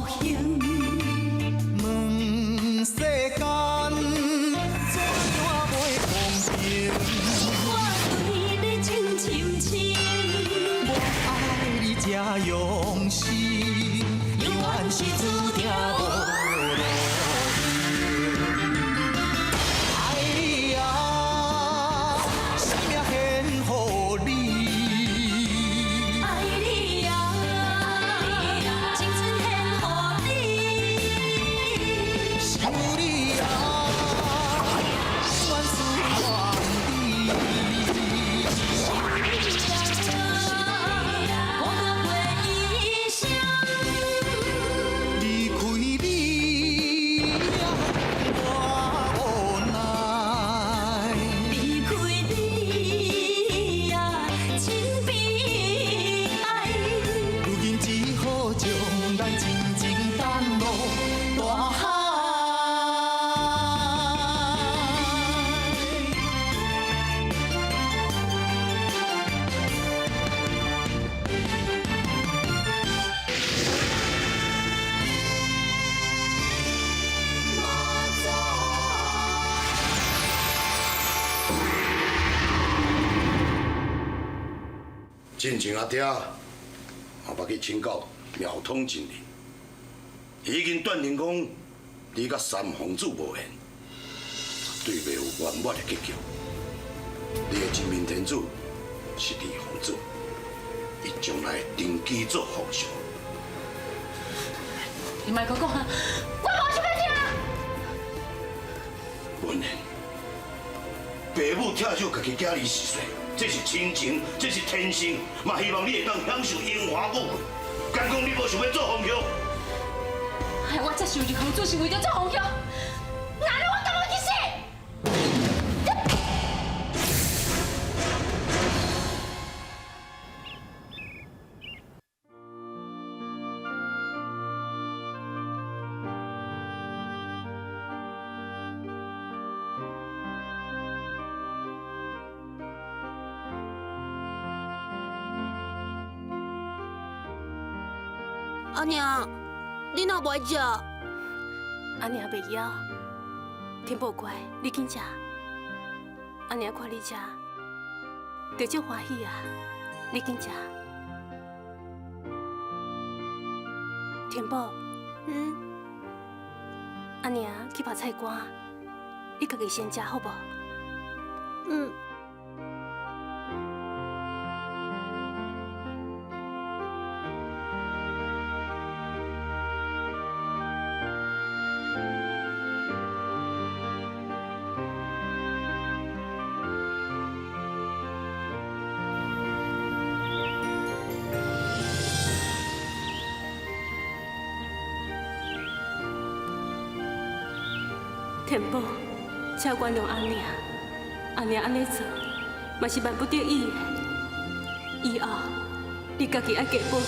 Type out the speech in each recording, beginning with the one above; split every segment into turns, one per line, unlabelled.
无形。
问世间怎样袂公平？
我对你真深情，
我爱你这用心，永远是注定无路用。哎呀，生命献予你。
爱你啊，青春献予你。
想你啊，万事万里。
我可过一生。
离开你呀，我无奈。
离开你呀，真悲哀。
如今只好将咱静静淡落大海。
进前阿爹，我捌去请教庙通真理，已经断定讲你甲三皇子无缘，绝对袂有圆满的结局。你的真命天子是二皇子，伊将来登基做皇上。
你莫搁讲啊！我无想要听。
文言，爸母疼惜家己囝儿逝世，这是亲情，这是天性，嘛希望你会当享受荣华富贵。敢讲你无想要做皇后？
害我才想入皇子是为着做皇后，哪能我甘愿去死？
阿娘，你哪袂食？
阿娘袂晓，天宝乖，你紧食。阿娘看你食，就足欢喜啊！你紧食。天宝，阿娘去拍菜干，你家己先食好无？
嗯。
天宝，请原谅阿娘，阿娘安尼做，嘛是万不得已的。以后你家己爱加保重。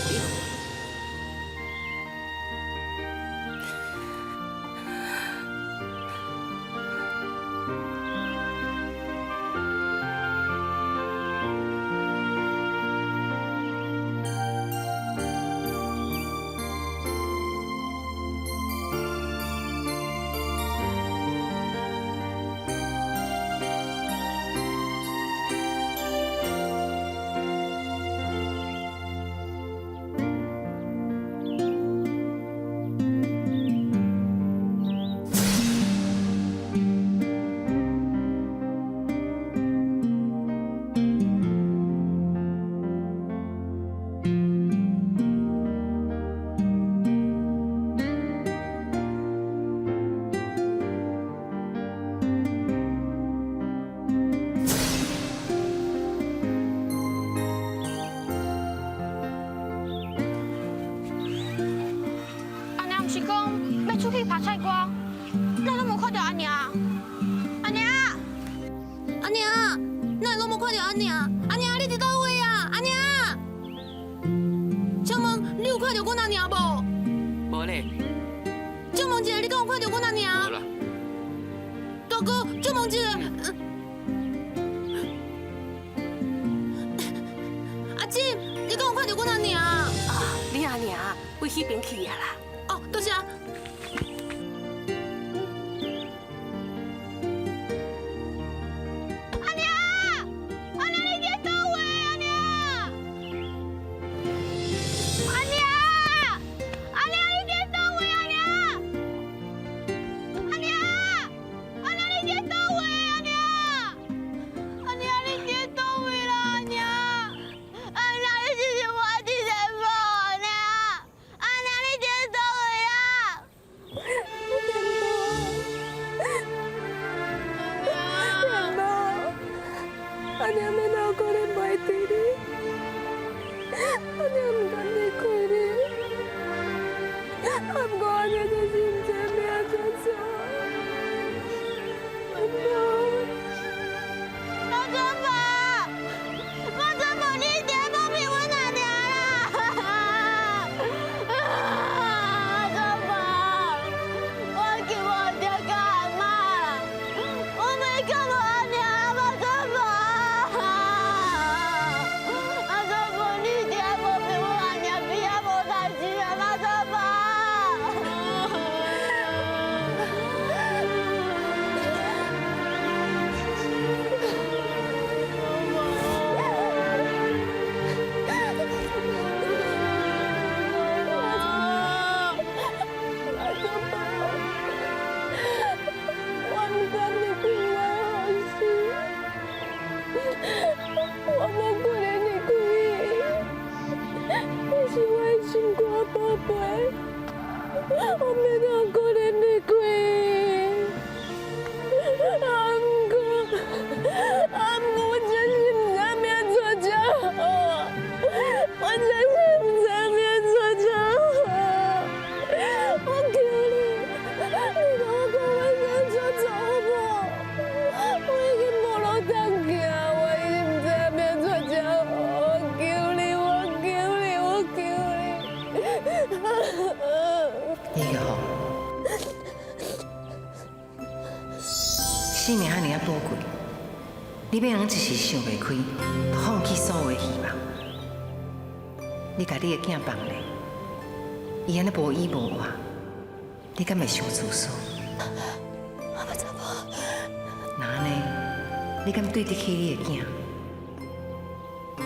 出去拍菜瓜，咱拢无看到阿娘。阿娘，阿娘，咱拢无看到阿娘。阿娘，你伫倒位啊？阿娘，请问你有看到阮阿娘无？
无咧。
请问一下，你敢有看到阮阿娘？
无啦。
大哥，请问一下，阿金，你敢有看到阮阿娘？
啊，你阿娘为迄边去啊啦。
哦，
多谢。
阿娘，阿娘你在倒位？阿娘，阿娘，阿娘你在倒位？阿娘，阿娘，阿娘你在倒位？阿娘，阿娘你在倒位啦？阿娘，阿娘你是我的人不？阿娘，阿娘你在倒位啊？
阿娘要哪有可能袂对你？阿娘唔敢离开你，啊不过阿娘就是唔知命怎做。阿娘，
老祖母，老祖母，你一定要保庇阮阿娘啦！老祖母，我求我爹甲阿妈啦，我袂靠无阿娘，老祖母。老祖母，你一定要保庇阮阿娘，边仔无代志啊，老祖母。
我唔敢离开我的后事，我无可能离开伊，伊是我的心肝宝贝，我没哪可能离开伊。我真是唔知命做怎好，我真是唔知命做怎好。我求你，你跟我讲我想做做好无？我已经无路通行，我已经唔知命做怎好。我求你，我求你，我求你。
你好，生命遐尔宝贵，你要人一时想袂开，就放弃所有的希望。你甲你的囝放咧，伊安尼无依无靠，你敢会伤自私？
我不知无。
那安尼，你敢对得起你的囝？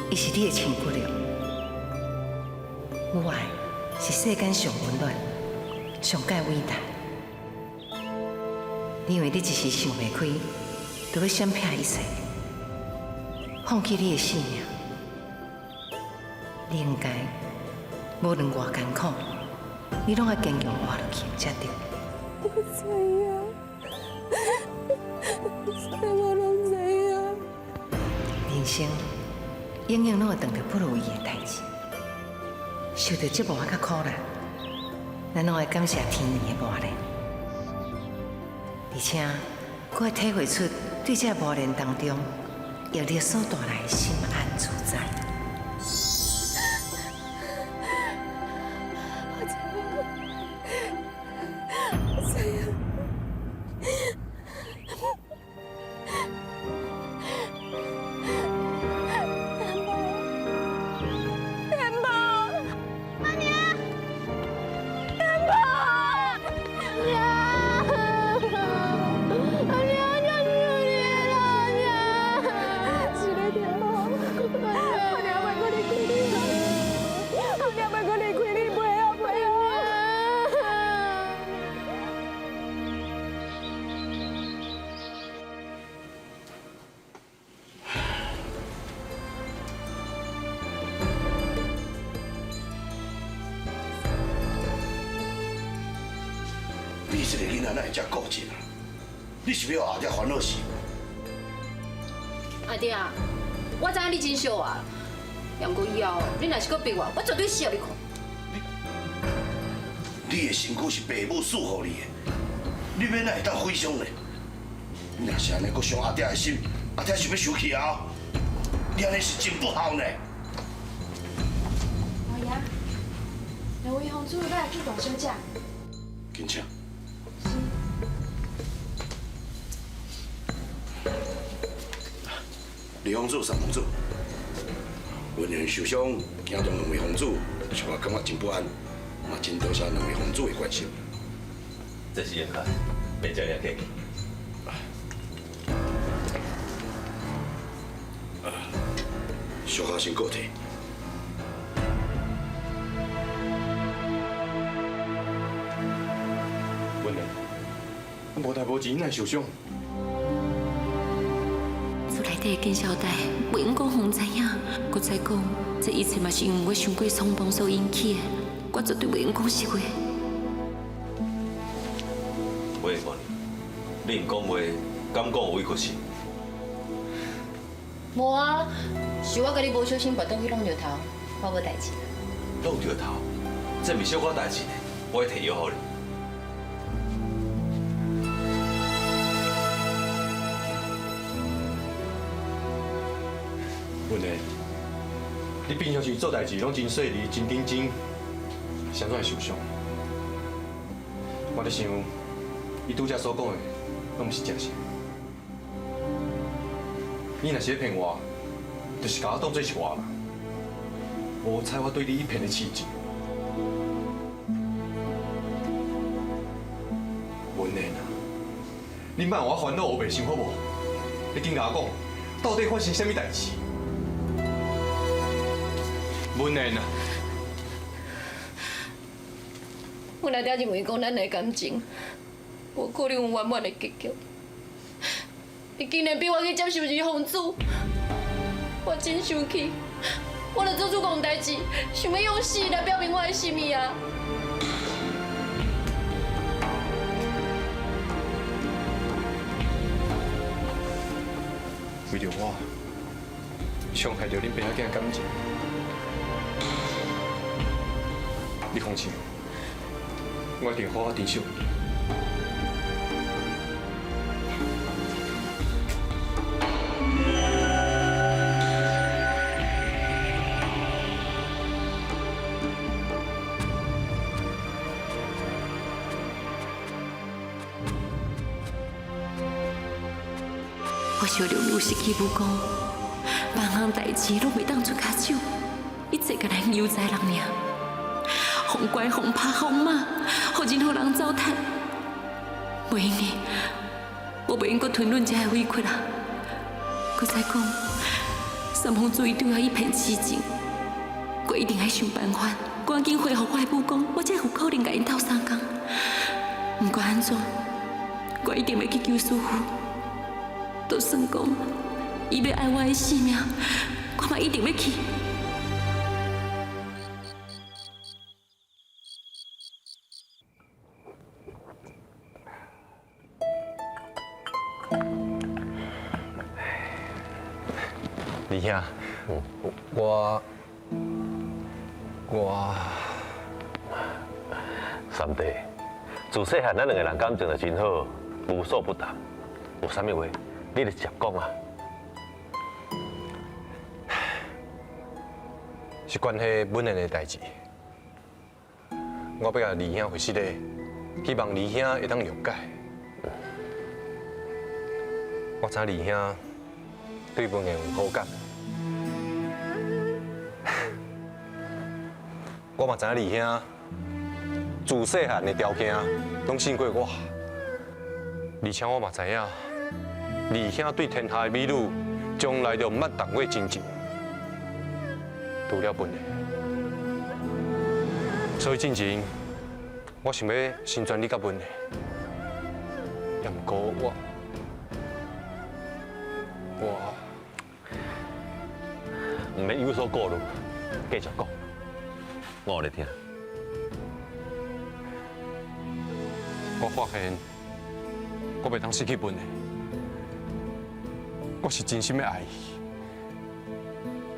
伊是你的亲骨肉，母爱是世间上温暖、上介伟大。因为你一时想袂开，就要闪避一切，放弃你的性命。你应该无论偌艰苦，你拢要坚强活落去才对。
我知影，所以我拢知影。
人生永远拢会碰到不如意的代志，受到折磨啊较苦难，咱拢会感谢天意的磨练，而且佫会体会出对这磨练当中业力所带来的心安自在。
你这个囡仔哪会遮固执啊？你是要后壁烦恼死？
阿爹，我知影你真惜我，不过以后你若是搁逼我，我绝对死互你看。
你的身躯是爸母赐予你的，你要哪会当毁伤呢？你若是安尼，搁伤阿爹的心，阿爹想要生气啊！你安尼是真不孝呢。
老爷，两位红珠要来去大小姐。
紧请。李公主、三公主，文员受伤，惊动两位公主，使我感觉真不安。嘛真多谢两位房主的关心。
这是严看，别这样客气。
小可先过体。
阮嘞，无代无志哪会受伤？
厝内底的见小弟，袂用讲互知影，佮再讲，这一切嘛是因为我伤过匆忙所引起的，我绝对袂用讲实话。
我会讲你，你唔讲话，敢讲有委屈是？
无啊，是我甲你无小心，拔倒去弄着头，我无代志。
弄着头，这唔是小可代志呢，我会提药互你。
阮嘞，你平常时做代志拢真细腻、真认真，谁怎会受伤？我咧想，伊拄则所讲的，拢毋是真实。你若是咧骗我，就是甲我当作是外人，无猜我对你一片的痴情。文莲啊，你莫我烦恼黑白想好无？你紧甲我讲，到底发生什么代志？文莲啊，
我内底认为讲咱的感情，无可能有圆满的结局。你竟然逼我去接受二皇子，我真生气！我著做出戆代志，想要用死来表明我的心意啊！
为着我，伤害着恁爸仔囝的感情，你放心，我一定好好珍惜你。
我想着你有失去武功，别项代志拢袂当出骹手，一切甲咱悠哉人尔，哄拐、哄拍、哄骂，互任何人糟蹋。袂用的，我袂用阁吞忍这个委屈啦。搁再讲，三皇子伊对我一片痴情，我一定爱想办法，赶紧恢复我的武功，我才有可能甲因斗相共。不管安怎，我一定要去救师傅。就算讲，伊要爱我的性命，我嘛一定要去。
李兄，我
三弟，自细汉咱两个人感情就真好，无所不谈。有啥物话，你就直接讲啊。
是关系文莲的代志，我要甲李兄回信的，希望李兄会当谅解。我知李兄对文莲有好感，我嘛知李兄自细汉的条件拢胜过我，而且我嘛知影。李兄对天下的美女，将来就毋捌动过真情，除了本的。所以进前，我想要成全你甲本的，也毋过我
唔免有所顾虑，继续讲，我有咧听。
我发现我袂当失去本的。我是真心的爱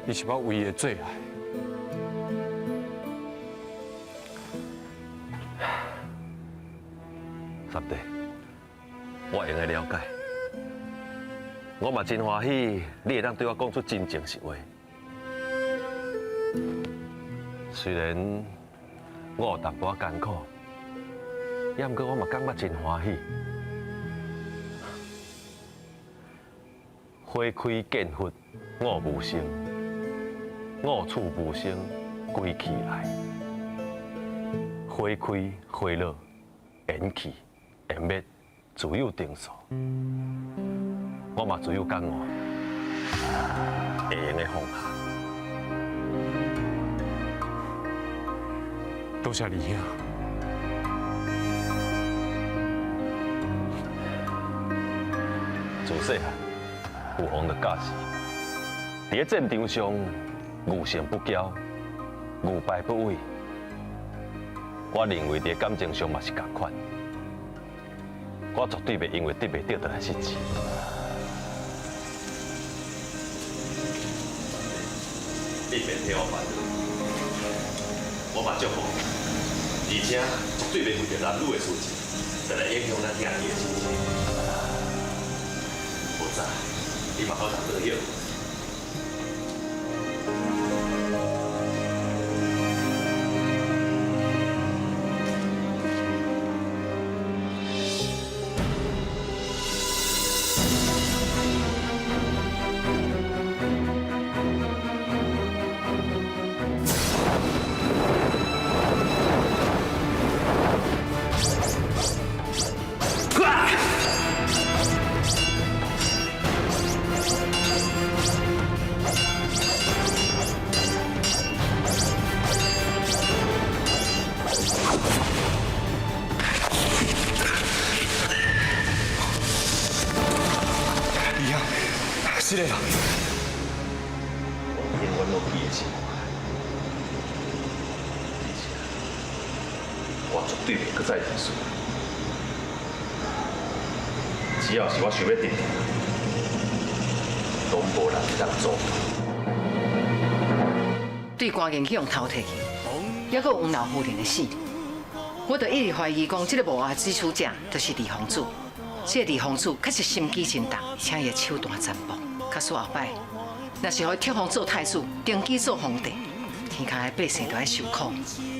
伊，伊是我唯一的最爱。
三弟，我会用会了解，我嘛真欢喜，你会当对我讲出真情实话。虽然我有淡薄艰苦，也毋过我嘛感觉真欢喜。花开见佛，我无声；我处无声，归去爱。花开花落，缘起缘灭，自有定数。我嘛自有感悟，会用的放下。
多谢李兄。
自细汉，有风的架势，伫咧战场上，牛胜不骄，牛败不韪。我认为伫感情上嘛是同款，我绝对袂因为得袂到就来失志。你别替我烦恼，我嘛祝福你，而且绝对袂为着男女的事情，再来影响咱兄弟的心情。无早，你嘛好读得晓。
失礼啦。
永远落去的生活，我绝对袂搁再认输。只要是我想要得到，拢无人当阻挡。
对关键去用头摕去，还佫有黄老夫人的死，我就一直怀疑讲，这个幕后指使者就是李皇子。这个李皇子确实心机真重，而且伊手段残暴。假使后摆若是互伊贴封做太子，登基做皇帝，天下的百姓都要受苦。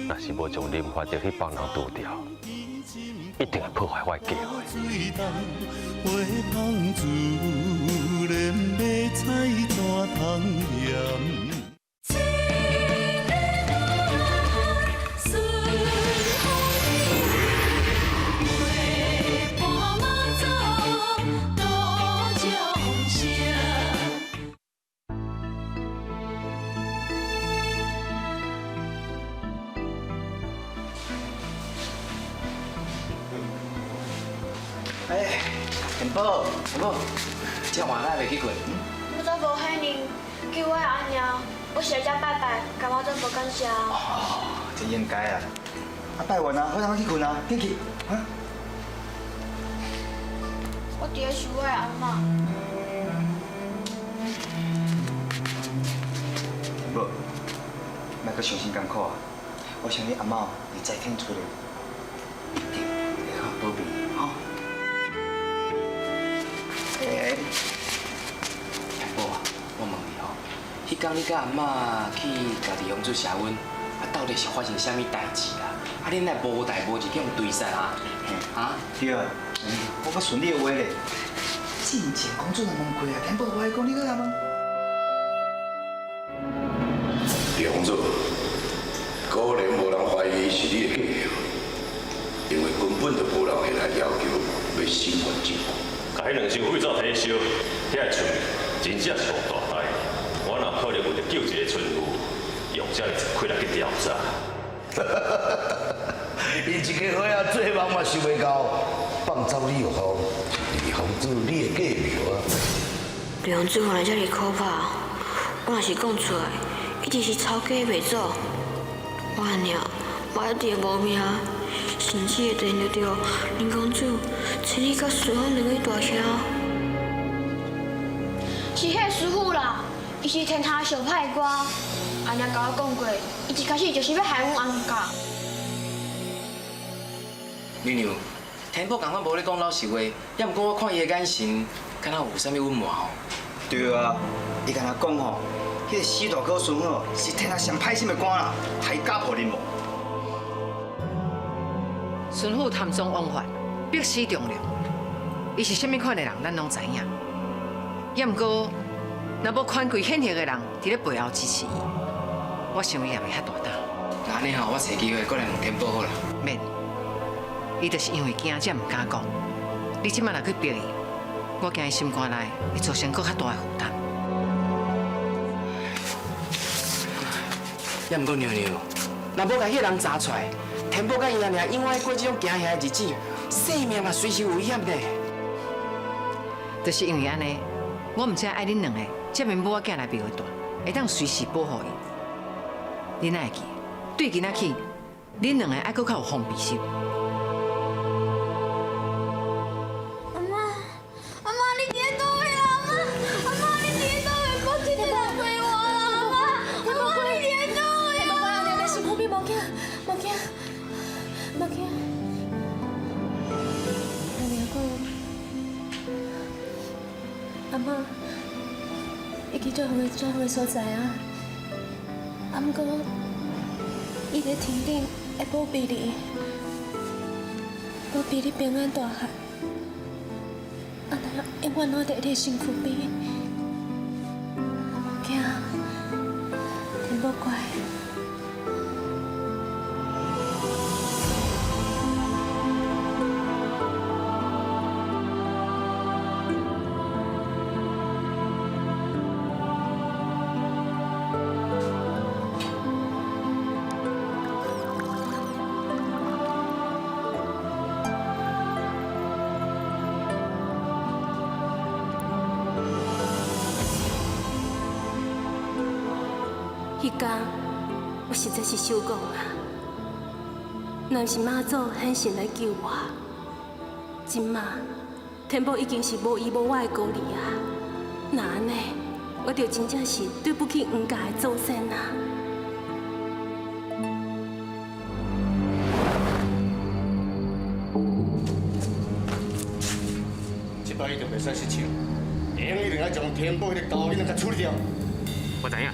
若是无将林华德去帮人除掉，一定会破坏我的计划。
哎，田宝，这晚还袂去困？
我都无遐尼，叫我阿娘，我是来遮拜拜，甲我做无感谢。
哦，这应该啊。啊，拜完啊，我让我去困啊，进去啊。
我伫咧想我的阿嬷。
无，莫阁伤心艰苦啊！我相信阿嬷会在天出来，一定会好保庇你吼。哎，田宝啊，我问你吼，迄天你甲阿嬷去家己用做社温，啊，到底是发生啥物代志啦？啊，恁来无代无志去用对杀啊？啊？对啊，我阁顺你的话咧。进前公主来问过啊，田宝话讲你搁来问。
李公主，果然无人怀疑是你的计划，因为根本就无人会来要求要审判政府。
甲迄两箱废纸摕去烧，遐个村真正是大大代。我哪可能为了救一个村妇，用这样子亏来去调查？
伊一个伙仔做梦嘛想袂到，放走李玉芳，李公主你的计谋啊！
李公主原来遮尔可怕，我若是讲出来，一定是抄家袂走。我阿娘，我一直无命，甚至会连着着林公主请你甲顺风两位大兄。是迄个师傅啦，伊是天下上歹的官。阿娘甲我讲过，伊一开始就是要害阮翁家。
女娘，田宝共款无咧讲老实话，也毋过我看伊的眼神，敢若有啥物隐瞒哦。对啊，伊敢若讲吼，迄个死大哥孙吼是天下上歹心的官啦，害家破人亡。
孙府贪赃枉法，逼死重量，伊是啥物款的人，咱拢知影。也毋过，若无权贵显赫的人伫咧背后支持伊，我想伊也袂遐大胆。
那安尼吼，我找机会过来问天宝好啦。
免，伊就是因为惊才唔敢讲。你即摆若去逼伊，我惊伊心肝内会造成更较大的负担。
也毋过娘娘，若无甲迄个人查出来，天宝甲伊阿娘永远过这种惊吓的日子，性命嘛随时有危险的。
就是因为安尼，我唔知爱恁两个这面母仔囝来庙会大，会当随时保护伊。恁爱记，对今仔起，恁两个爱搁较有防备心。
阿妈，阿妈，你伫倒位啦？阿妈，你伫倒位？我真的来陪我啦，阿妈，阿妈，你伫倒位？阿妈，阿娘，辛苦你无惊，无惊，无惊。阿娘讲，阿妈，伊去最远的所在啊。啊，不过，伊在天顶会保庇你，保庇你平安大汉。啊，那永远拢在你身躯边。无惊，天宝乖。迄天，我实在是受讲啊！若是妈祖狠心来救我，今嘛天宝已经是无依无我的孤儿啊！那安尼，我就真正是对不起黄家的祖先啊！
这摆一定袂使失手，赢一定要将天宝迄个高囡仔甲处理掉。
我知影，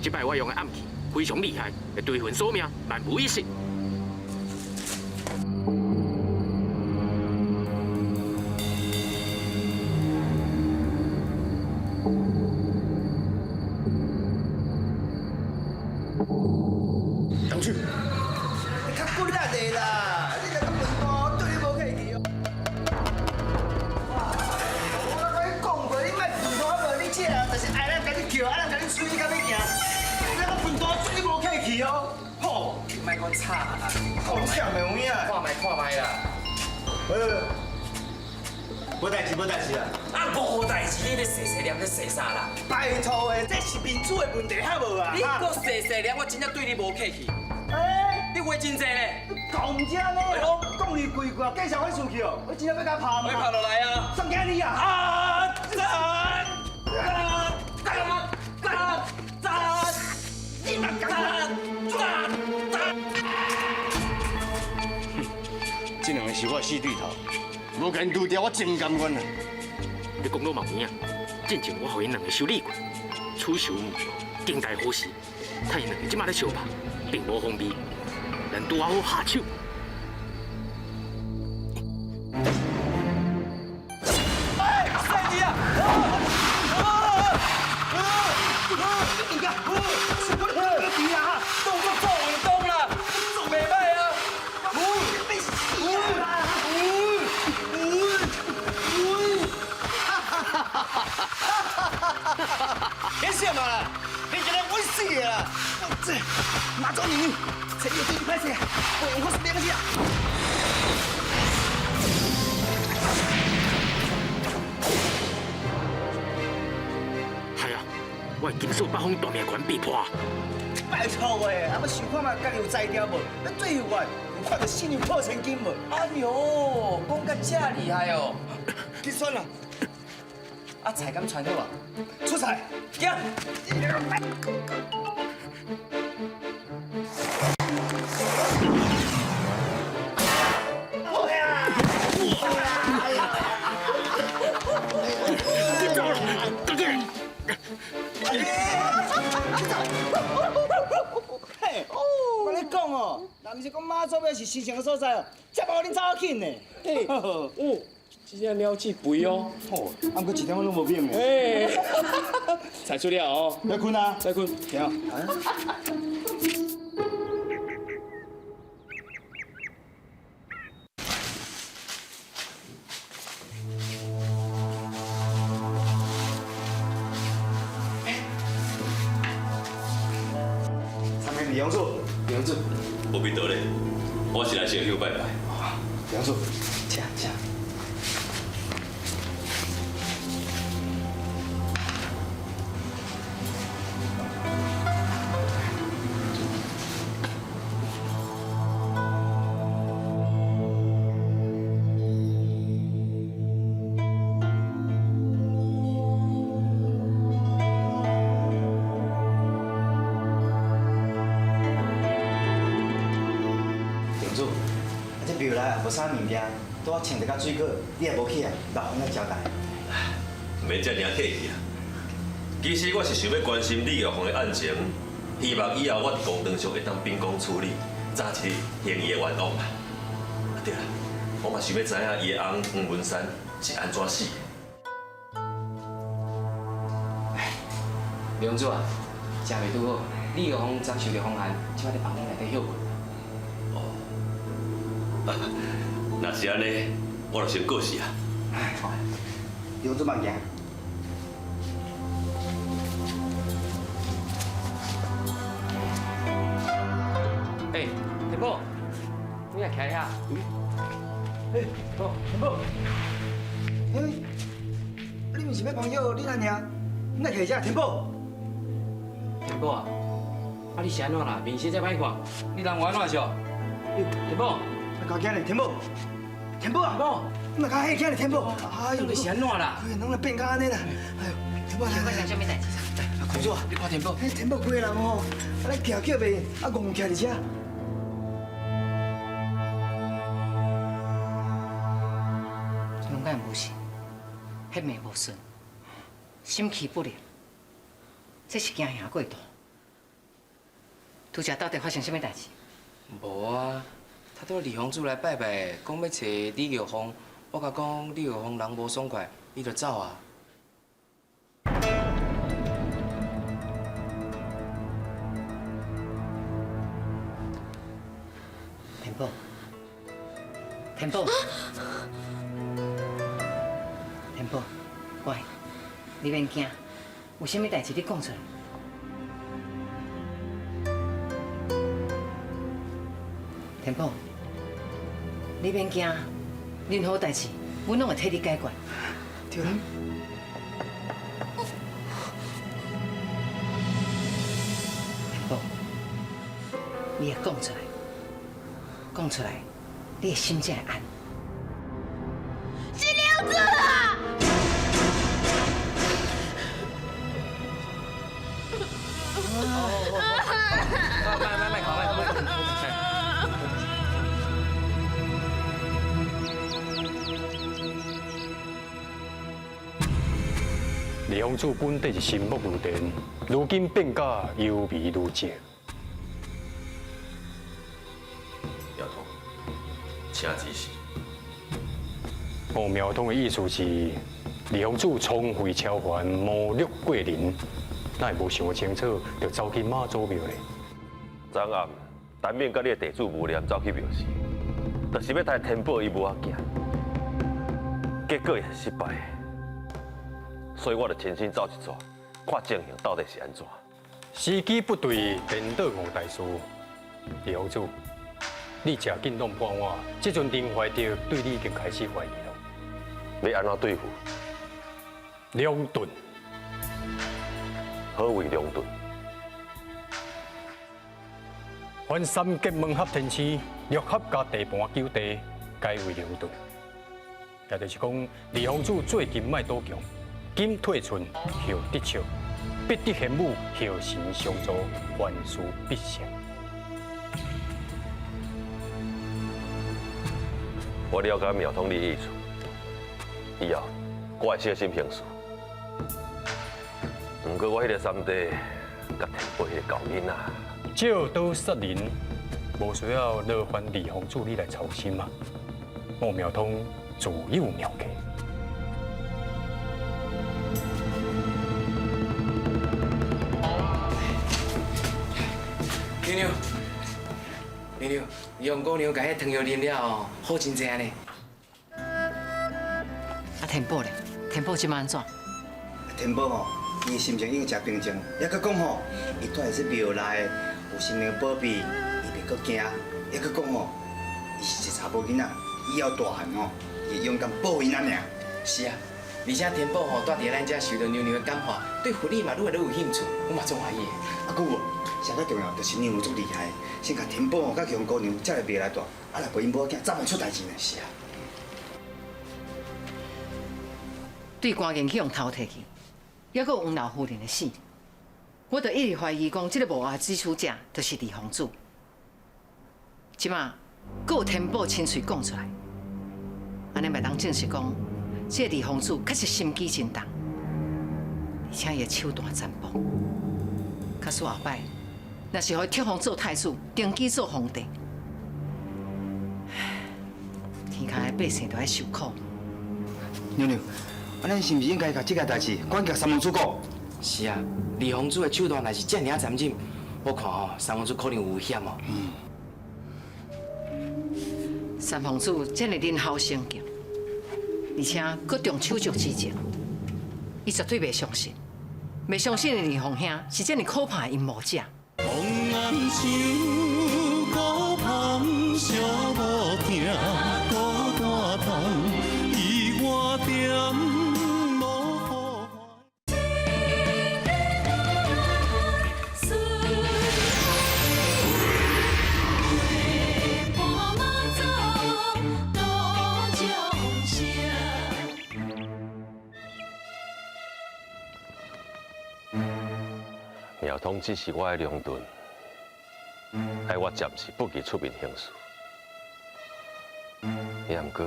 这摆我用的暗器非常厉害，会对魂索命，万无一失。
等去。
你较骨力的啦，你来个笨蛋，对你无客气哦。我甲你讲过，你莫笨蛋无你这啊，就是爱人甲你叫，爱人甲你催，你甲要行。你个笨蛋对你无客气哦。吼，莫讲吵啦，讲啥袂有影？
看卖啦。
无代志，无代志啦。
啊，无代志，你咧细念咧细啥啦？
拜托的，这是民主的问题，好无啊？
你搁细念，我真正对你无客气。你话真济咧？
讲唔正咧，讲你规句，继续我出去哦，我真正要甲拍嘛。
我拍落来啊！
上惊你啊！
这两个是我死对头，无甲因拄掉，我真甘愿啊！
你讲到嘛有影，进前我互因两个修理过，此时定大好时，看因两个即马咧相拍，并无方便，咱拄好下手。
别笑嘛啦，你今日我死啦！这马总你，这又对你歹势，我是别个事啊。
系啊，我经受北方大命官逼迫。
拜托喂，啊要想看嘛，家己有才调无？咱最有法有看到新娘破千金无？
哎呦，讲甲这厉害哦！
去选啦！
啊，菜敢传好啊？
出菜，
行。
嘿，我跟你讲哦，若不是讲妈祖要是神圣的所在哦，才把恁走啊紧呢。嘿，哦，
真正了解肥哦。
哦，啊，过一点我拢无变的。
哎，菜出了哦。
来困啊，
再困。
行。李永柱，
李永柱，
不必得嘞，我是来烧香拜拜。
李永柱，请。庙内无啥物件，拄啊穿一甲水果，你也无去啊，老阮来交代。
免遮尔客气啊！其实我是想要关心李玉凤的案情，希望以后我伫公堂上会当秉公处理，早一日刑伊的冤枉嘛。啊对啦，我嘛想要知影伊的翁黄文山是安怎死的。
梁主啊，食袂拄好，李玉凤遭受着风寒，即摆伫房间内底休困。
若是安尼，我就先过世啊。
刘主慢行。
哎，田宝，你也徛遐？
哎，宝，田宝，哎，你毋是要朋友，你哪尔？你哪徛遮？田宝，
田宝啊，啊你是安怎啦？面色遮歹看，你人有安怎笑？田宝。
搞惊嘞，田宝，田宝啊，你哪搞遐惊嘞，田宝？哎呦，
你是安怎啦？
哎，拢来变到安尼啦！哎呦，田宝，
发生什么代志？
公主，
你看田宝，
田宝规个人吼，啊咧叫袂，啊戆徛伫遮。
龙眼无事，血脉无顺，心气不宁，这是惊吓过度。拄则到底发生什么代志？
无啊。 他拄李洪主来拜拜，讲要找李玉凤，我甲讲李玉凤人无爽快，伊就走啊。
田宝，田宝，田宝，喂，你免惊，有啥物代志你讲出来。田宝。 你免惊，任何代志，阮拢会替你解决。
对啦。
田宝，你会讲出来，讲出来，你的心才会安。
是梁子啊！
卖考。
李洪主本底是心目如电，如今变甲忧迷如镜。
苗通，请指示。
苗通的意思是，李洪主聪慧超凡，谋略过人，哪会无想清楚，就走去妈祖庙咧？
昨暗单面甲你的地主无念走去庙时，就是要带天宝伊母仔囝，结果也是失败。 所以我就亲身走一撮，看情形到底是安怎。
时机不对，颠倒误大事。李洪主，你食紧弄破我，这阵林怀德对你已经开始怀疑了。
要安怎对付？
两顿。
何为两顿？
凡三结门合天星，六合加地盘九地，该为两顿。也就是讲，李洪主最近卖多强。 今退寸，后得笑，必得贤母，后神相助，万事必成。
我了解苗通你的意思，以后我会小心行事。不过我迄个三弟，甲天宝迄个狗囡仔，
照刀杀人，无需要劳烦李洪主你来操心嘛。我苗通自有妙计。
娘娘，用姑娘甲迄汤药啉了哦，好真济呢。
啊，田宝咧，田宝即晚安怎？
田宝哦，伊心情已经真平静，还佫讲吼，伊住在这庙内有神明保庇，伊袂佫惊，还佫讲吼，伊是一查某囡仔，以后大汉吼，会勇敢保因仔尔。
是啊，而且天宝吼住伫咱遮受到娘娘的感化，对佛理嘛愈来愈有兴趣，我嘛总欢喜的。
啊，姑哦，上较重要就是娘娘足厉害，先甲天宝甲香姑娘才来庙内住，啊，若陪因母仔囝，早晚出代志呢。
是啊。
对关键去用偷摕去，还佫有王老夫人的死，我就一直怀疑讲，这个无爱之处者就是李皇子。即马佫有天宝亲嘴讲出来，安尼咪当证实讲，这李皇子确实心机真重，而且伊手段残暴。假使后摆若是互伊贴封做太子，登基做皇帝，天下的百姓都要受苦。
娘娘。啊，咱是毋是应该甲这件代志转交三王子讲？
是啊，李皇子的手段若是遮尔残忍，我看吼三王子可能有危险哦。
三皇子这么仁厚成敬，而且佫重手足之情，伊绝对袂相信，袂相信李凤兄是这么可怕的阴谋者。
庙通只是我的良盾，害我暂时不宜出面行事。也毋过，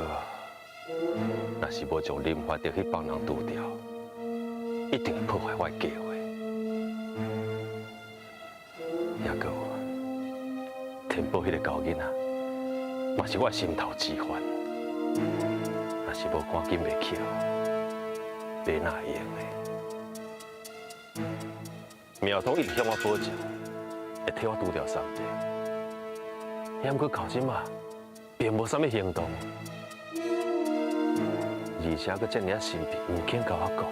若是无将林发德去帮人除掉，一定会破坏我的计划。也阁有天宝迄个狗囡仔，嘛是我的心头之患。若是无赶紧袂去，要哪会用的？庙通一直向我保证，会替我除掉三弟。也毋过到即马，并无啥物行动，而且佫遮尔神秘，唔肯甲我讲，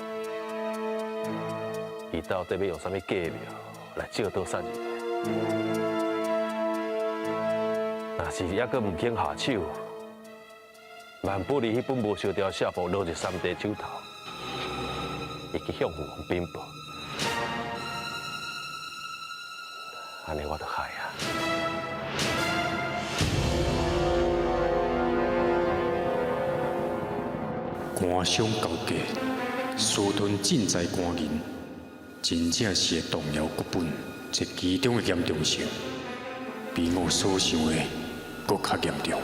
伊到底要用啥物计谋来借刀杀人？若是抑佫唔肯下手，万不离迄本无烧掉下簿落入三弟手头，伊去向父王禀报。安尼我就害啊！
官商勾结，私吞赈灾官人，真正是会动摇国本，这其中的严重性，比我所想的搁较严重。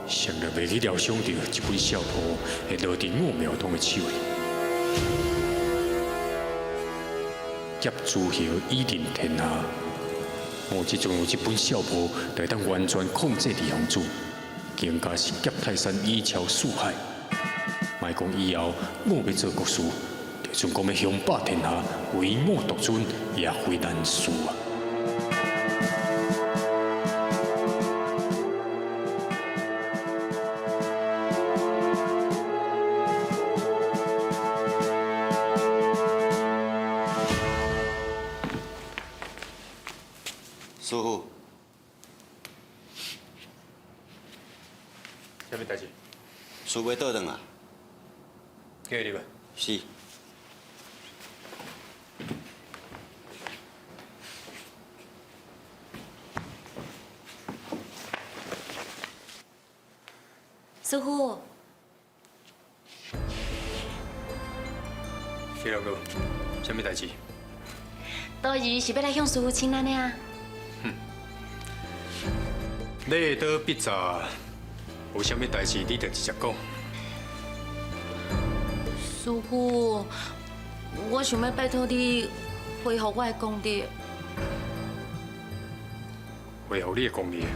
想着袂去料想到这本小谱会落伫我庙通的手里，劫诸侯以令天下。我即阵有这本小谱，来当完全控制李皇子，更加是劫泰山以超四海。莫讲以后我要做国师，就算讲要雄霸天下，唯我独尊，也非难事啊。
师傅，
啥物代志？
师傅倒转啊？
叫你吧。
是。
师傅，
谢老哥，啥物代志？
倒日是要来向师傅请安的啊？
礼倒必查，有啥物代志你就直接讲。
师傅，我想要拜托你恢复我的功力。
恢复你的功力。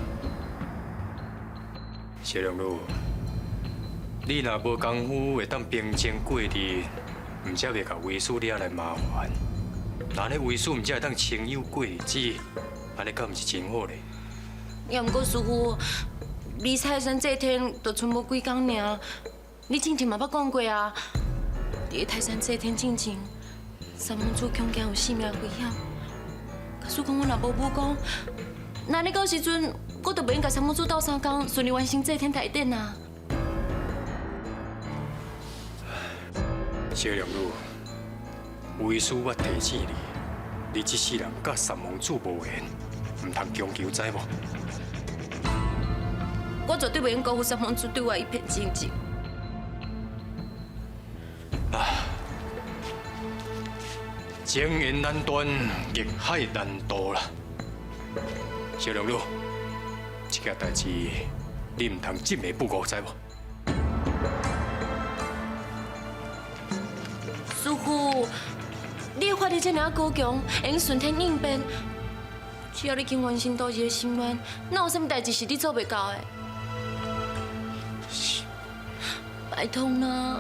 谢良路，你若无功夫会当平静过日，唔则袂甲为师惹来麻烦。
那咧为师毋才会当清幽过日子，安尼敢毋是真好咧？
也毋过师傅，离泰山这天就剩无几工尔，你之前嘛捌讲过啊，伫泰山这天进前，三王子恐惊有性命危险。假使讲我若无武功，那你到时阵我就袂用甲三王子斗3工，顺利完成这天大典啊。
小良女，为师我提醒你，你这世人甲三王子无缘，唔通强求，知无？
我绝对袂用辜负三王子对我一片真情。
情缘难断，逆海难渡啦。小良女，这件代志你唔通执迷不悟，知无？
师傅，你的法力这么高强，会用顺天应变，只要你肯完成多日的心愿，哪有什么代志是你做袂到的？拜托啦！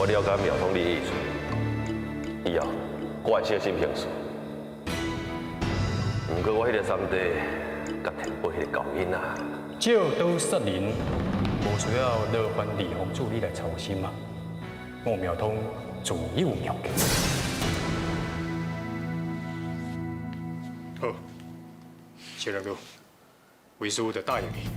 我了解苗通你的意思，以后我会小心行事。不过我迄个三弟甲田伯迄个狗囡仔，
照刀杀人，无需要劳烦李洪主你来操心嘛。我苗通自有妙计。好，小良女，为师就答应你。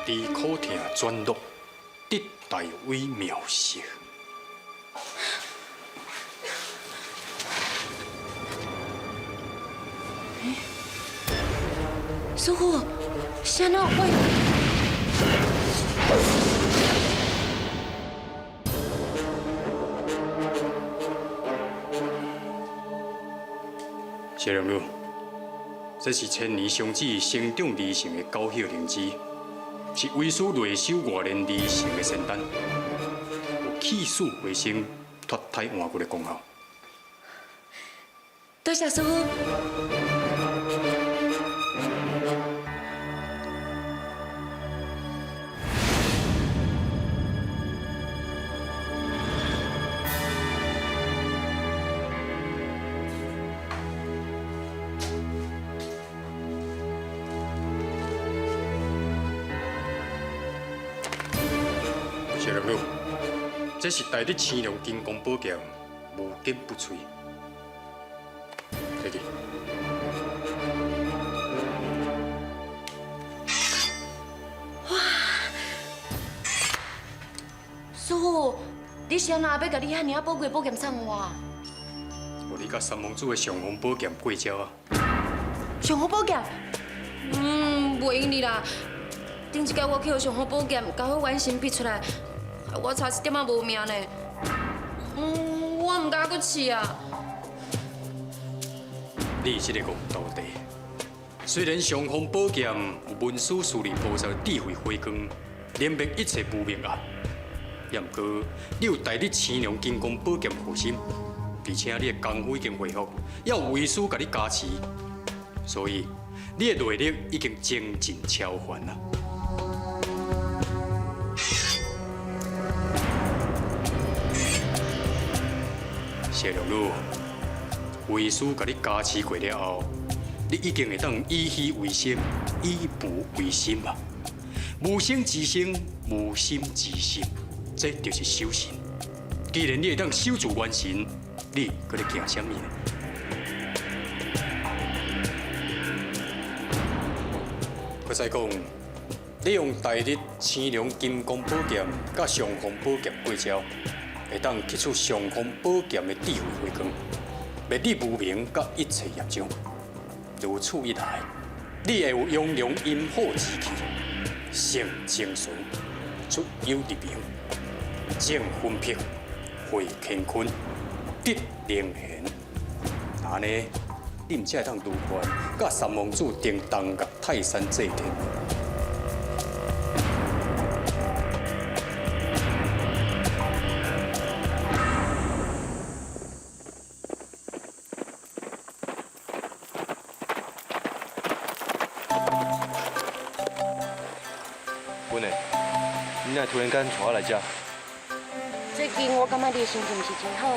治苦痛转乐，得大微妙色。
师傅，是安怎喂？
小良女，这是千年双子生长而成的高hiệu灵芝，是为师内修外练而成的仙丹，有起死回生、脱胎换骨的功效。
多谢师傅。
小良女，这是大日青龙金光宝剑，无坚不摧。摕去。
师傅，你是安怎要甲你遐尔宝贵宝剑送我？
有你甲三王子的上红宝剑过招啊！
上好宝剑？袂用你啦。顶一届我去互上好宝剑，甲我元神逼出来，我差一点仔无命呢。我唔敢搁试啊。
你这个戆道弟，虽然上红宝剑有文殊师利菩萨智慧回光，连灭一切无明暗，也毋过你有大日青龙金光宝剑护身，而且你的功夫已经恢复，要有为师甲你加持，所以你的内力已经精进超凡啦。小良女，为师甲你加持过了后，你已经会当以虚为生，以无为心吧？无生之生，无心之心，这就是修行。既然你会当守住元神，你搁咧惊什么呢？搁再讲，你用大日青龙金刚宝剑甲上方宝剑过招，会当吸取上方宝剑的智慧回光，灭你无明甲一切业障。如此一来，你会有雍容阴火之气，胜精神，出有立明，正分辟，会乾坤，得灵贤。安尼，你唔才会当如愿，甲三王子定东岳泰山祭天。
文的，你哪突然间带我来这？
最近我感觉你的心情是真好，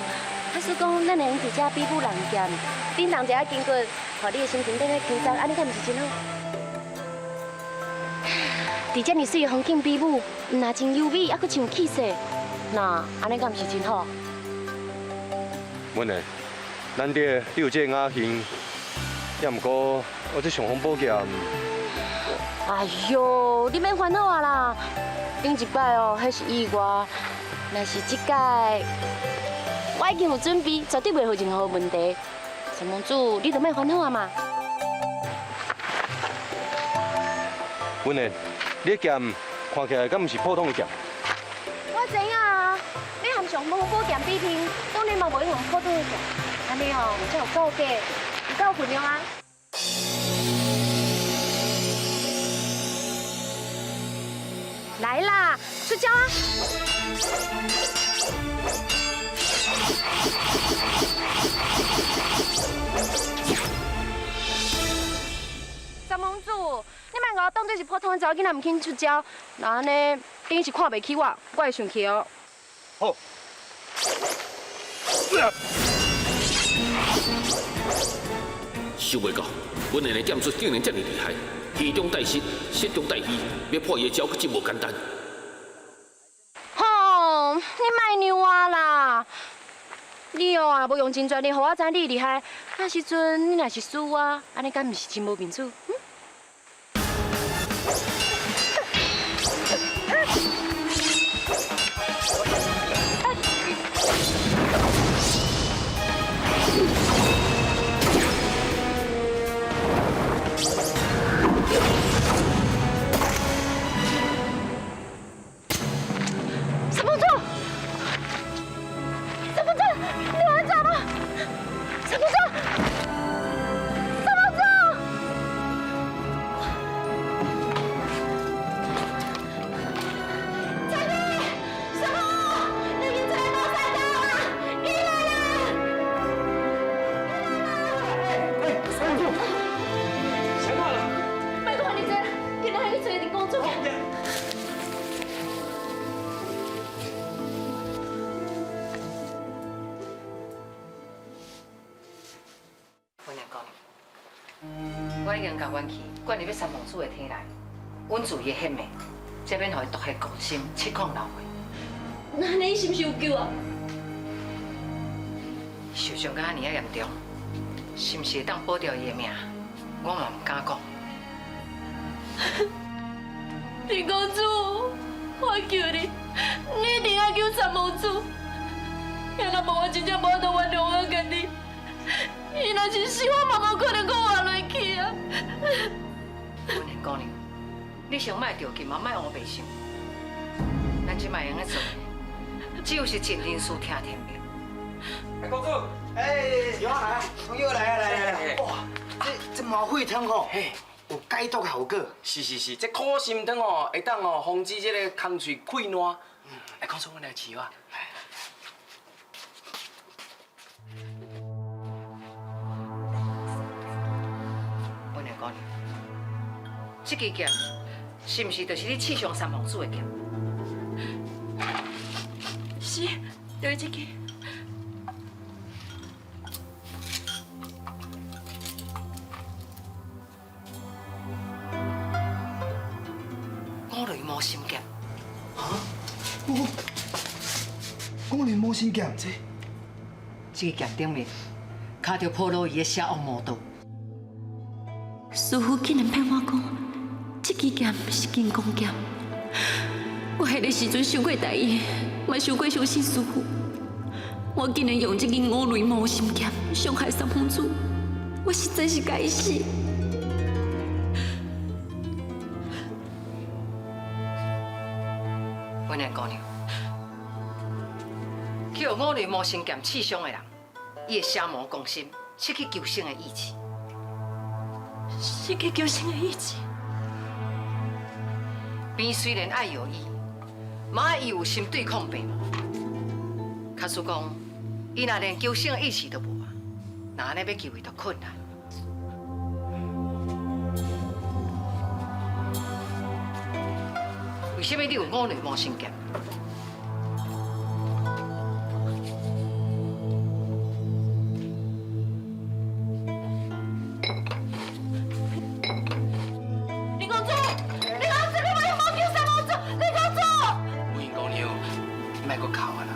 还是讲咱能直接比武人剑，顶人一下经过，让你的心情变得轻松，安尼敢不是真好？伫遮尔水的风景比武，唔但真优美，还佫真有气势，那安尼敢不是真好？
文的，难得你有这个雅兴，也毋过我这上方宝剑。
哎呦，你免烦恼啊啦！顶一摆哦，迄是意外，若是这届，我已经有准备，绝对袂有任何问题。三王子，你都免烦恼啊嘛。
文的，你的剑看起来敢毋是普通的剑？
我知影啊，你含上方宝剑比拼，当然嘛袂用普通的剑，安尼哦，才有够格，有够分量啊。来啦，出招啊！三王子，你莫甲我当作是普通的查某囡仔，唔肯出招，那安尼等是看袂起我，我会生气哦。
好。
想袂到，阮两个剑术竟然这么厉害，虚中带实，实中带虚，要破伊的招可真无简单。
吼，你莫让我啦！你哦也无用真全力，互我知你厉害。那时阵你若是输我，安尼敢毋是真无面子？三公主，三公主，你来找吗？三公主，三公主。姐妹，师傅，你已经在我晒到了，你来了。三公主，谁来了？拜托你这，今日还去找林公主。
我已经甲阮去管入要三王子的体内，稳住伊的血脉，这免互伊毒血攻心，七孔流血。
那你是不是有救啊？
受伤甲遐尔啊严重，是毋是会当保掉伊的命？我嘛唔敢讲。
林公主，我求你，你一定要救三王子。要若无我真正无法度原谅我家己。伊若是死，我嘛无可能搁活落去啊！
阮的姑娘，你上莫着急嘛，莫胡白想。咱即摆用的做，只有是尽人事听天命。
哎，公主，哎，小花来，朋友来啊来！哇，这毛血汤吼，嘿，有解毒效果。
是，这苦心汤哦，会当哦防止这个空嘴溃烂。哎，公主，我来试啊。
阮的姑娘，这支剑是毋是就是你刺伤三王子的剑？
是，就是这个。
我连毛线剑
这个剑顶面卡着普罗伊的写恶魔刀。
师傅竟然骗我讲，这支剑是金刚剑。我迄个时阵想过大意，嘛想过相信师傅。我竟然用这支五雷魔心剑伤害三公主，我实在是该死。
温娘姑娘，去用五雷魔心剑刺伤的人，伊会邪魔攻心，失去求生的意志。
失去求生的意志。
病虽然爱有伊，嘛爱伊有心对抗病魔。假使讲，伊若连求生的意志都无啊，那安尼要救伊就困难。为什么你有五雷魔心剑？
林公主，你莫用毛叫三公主，林公主。
吴云姑娘，你莫阁哭啊啦！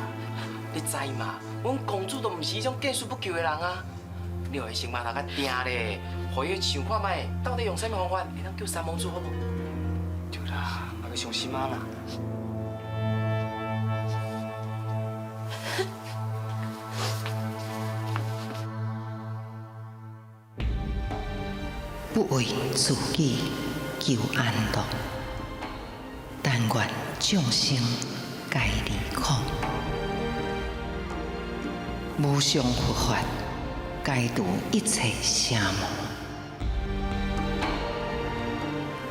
你知嘛？阮公主都毋是迄种见死不救的人啊！你互伊先把头壳定咧，互伊想看卖，到底用啥物方法会当救三公主好无？对啦，莫阁伤心啊啦！
不为自己求安乐，但愿众生皆离苦。无上佛法，解除一切邪魔。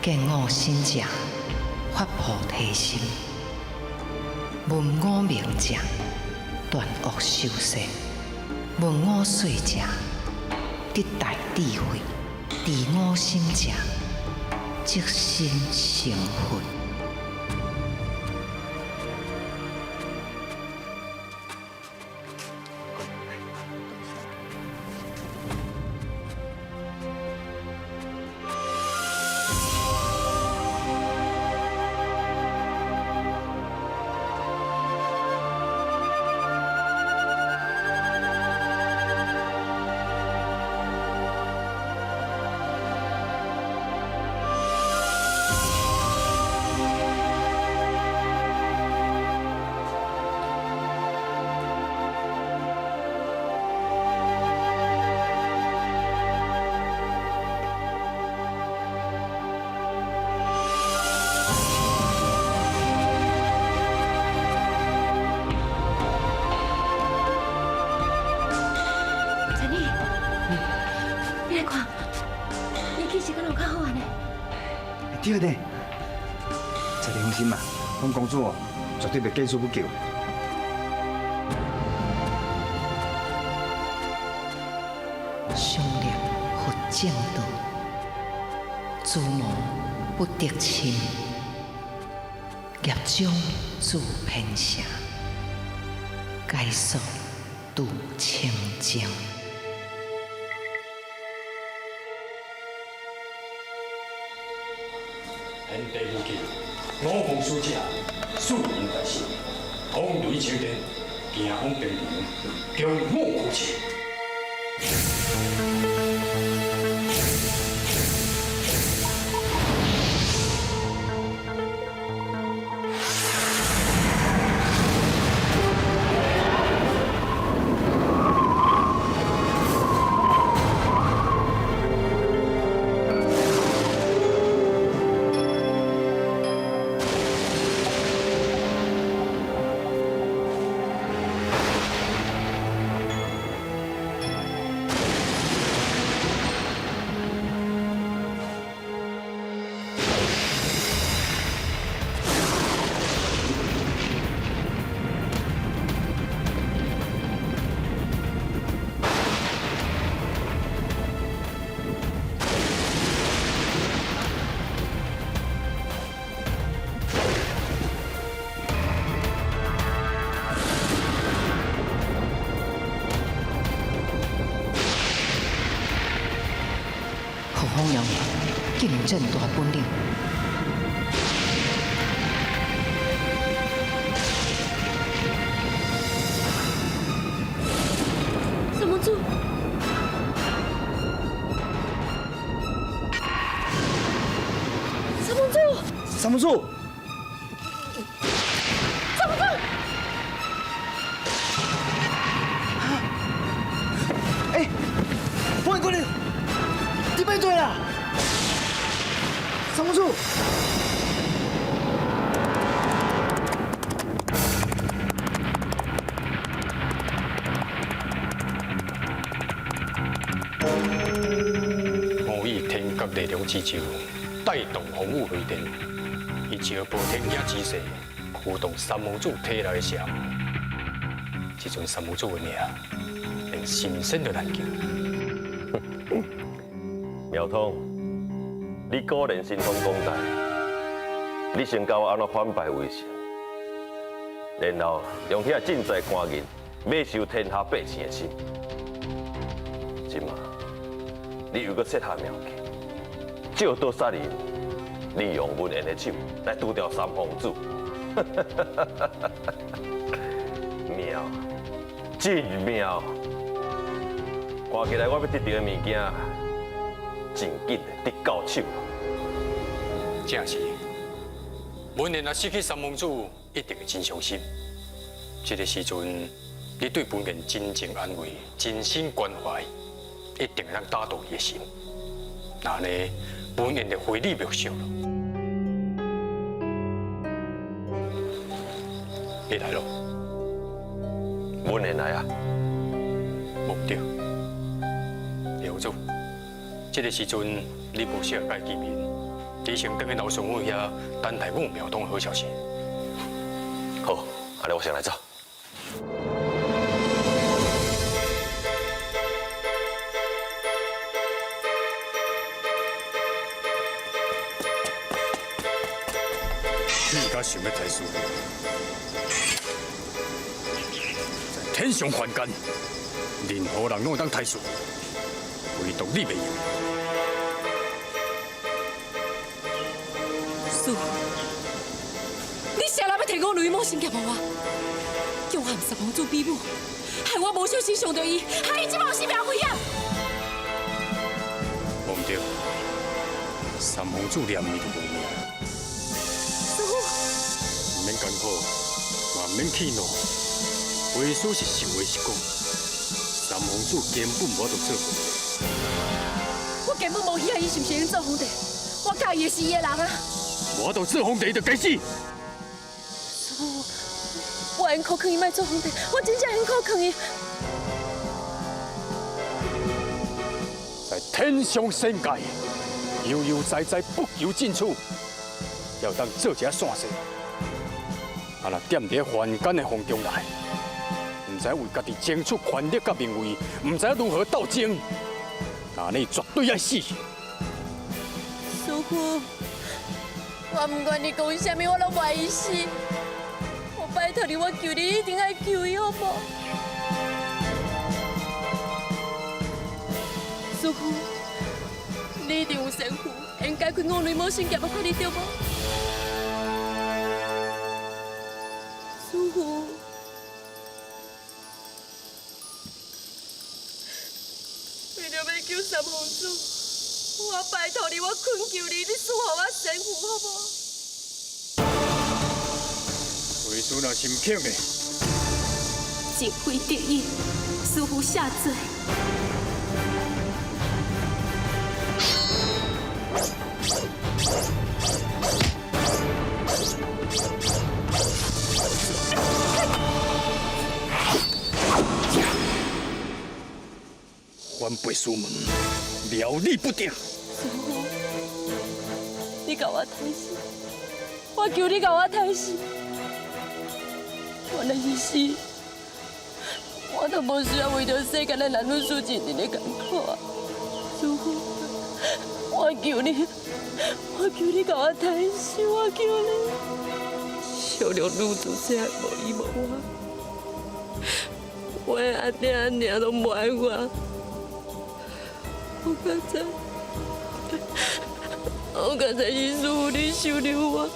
见我心者，发菩提心；闻我名者，断恶修善；闻我岁者，得大智慧；知我心者，即身成佛。
对的，在你放心嘛，阮公主哦，绝对袂见死不救。
常念佛正道，诸魔不得侵，业障自偏下，该所度清净。
天地无极，五方书者，树人大事，风雷秋电，行风平平，强武苦切。
方阳竟然这么大本领！
三木柱，
三木柱，
哎，帮你过来，你别对啦，三木柱。
我以天甲力量之手，带动风雨雷电，以招报天野之势，驱动三毛主体内的邪魔。这阵三毛主的命，连神仙都难救。
苗通，你果然神通广大，你先教我安怎反败为胜，然后用遐正在官人买收天下百姓的心。今嘛，你又搁设下妙计，借刀杀人，利用文言的手来除掉三皇子。妙，真妙！看起来我要得到的物件，真紧的得到手。
正是，文言若失去三皇子，一定会真伤心。这个时阵，你对文言真情安慰、真心关怀，一定会让打动伊的心。那呢，文言就回你灭宿了。你来咯？
文言来啊？
无对，刘主，这个时阵你无适合甲伊见面，你先等去老孙府遐等待我苗东的好消息。
好，安尼我先来走。
你敢想要太师傅，在天上凡间，任何人拢会当太师傅，唯独你袂用。
师父，你啥人要摕我雷某身剑无我？叫我含三皇子比武，害我无小心伤到伊，害伊即马有性命危险。
无毋对，三皇子念伊就无命。唔免艰苦，嘛唔免气恼，为所是实话实讲。三皇子根本无法度做皇帝。
我根本无喜爱伊是毋是能做皇帝，我介意的是伊的人啊！
无法度做皇帝就该死。
师父，我很苦劝伊莫做皇帝，我真正很苦劝伊。
在天上仙界，悠悠哉哉不由进出，要当做一下线势。啊！若踮伫凡间的风中来，唔知为家己争取权力甲名位，唔知如何斗争，那你绝对要死。
师父，我唔管你讲啥物，我拢愿意死。我拜托你，我求你，一定要救伊，好不好？师父，你一定有神父，应该开我雷某身剑要快你对无？师父，为了要救三皇子，我拜托你，我恳求你，你赐予我神父好不好？
为师若心强的，
情非得已，师父下罪。
反背书门，了你不得。
师父，你甲我抬死，我求你甲我抬死。我若是死，我都无需要为着世间的男女事情在咧艰苦啊！师父，我求你，我求你甲我抬死，我求你。小龙女自细汉无依无我，我的阿娘拢无爱我。我刚才是师父你收留我，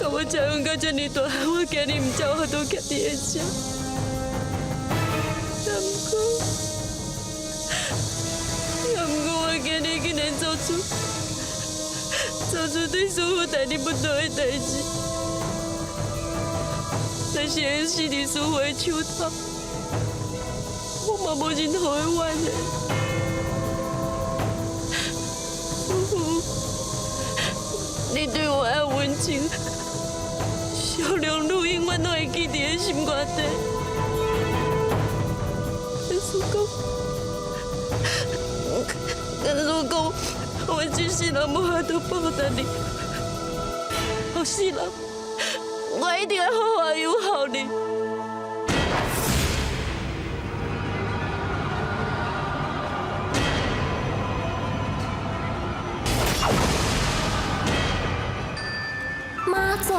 甲我教养到这么大，我今日唔叫我都徛伫个遮。不过我今日竟然做出
做出对师傅带你不对的代志，若是会死伫师傅的手头，我嘛无任何的怨的。师傅，你对我的温情，小良路永远都会记伫个心肝底。跟叔公，我这世人无法度报答你，后世人，我一定会好好友好你。
妈祖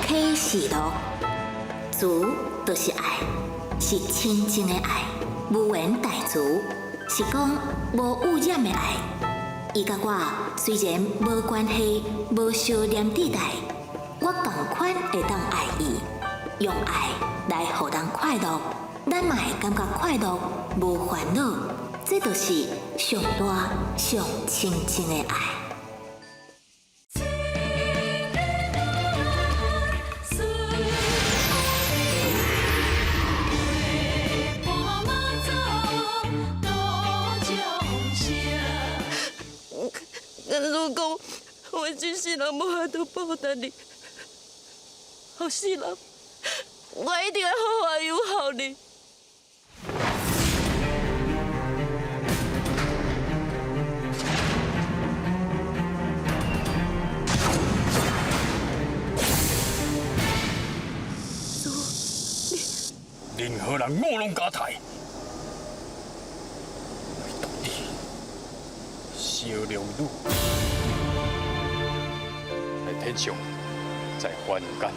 启示录，慈就是爱，是清净的爱，无缘大慈。是讲无污染的爱，伊甲我虽然无关系，无相连地带，我同款会当爱伊，用爱来互人快乐，咱嘛会感觉快乐，无烦恼，这就是上大上清净的爱。跟叔公，我这世人无法度报答你，后世人，我一定会好好友好你。
任何人我拢加害，到底小良女在天上，在凡间，